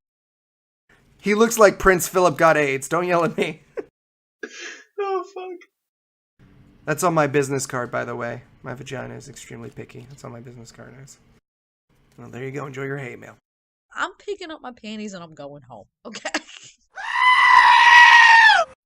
He looks like Prince Philip got AIDS. Don't yell at me. Oh, fuck. That's on my business card, by the way. My vagina is extremely picky. That's on my business card. Well, there you go. Enjoy your hate mail. I'm picking up my panties and I'm going home. Okay?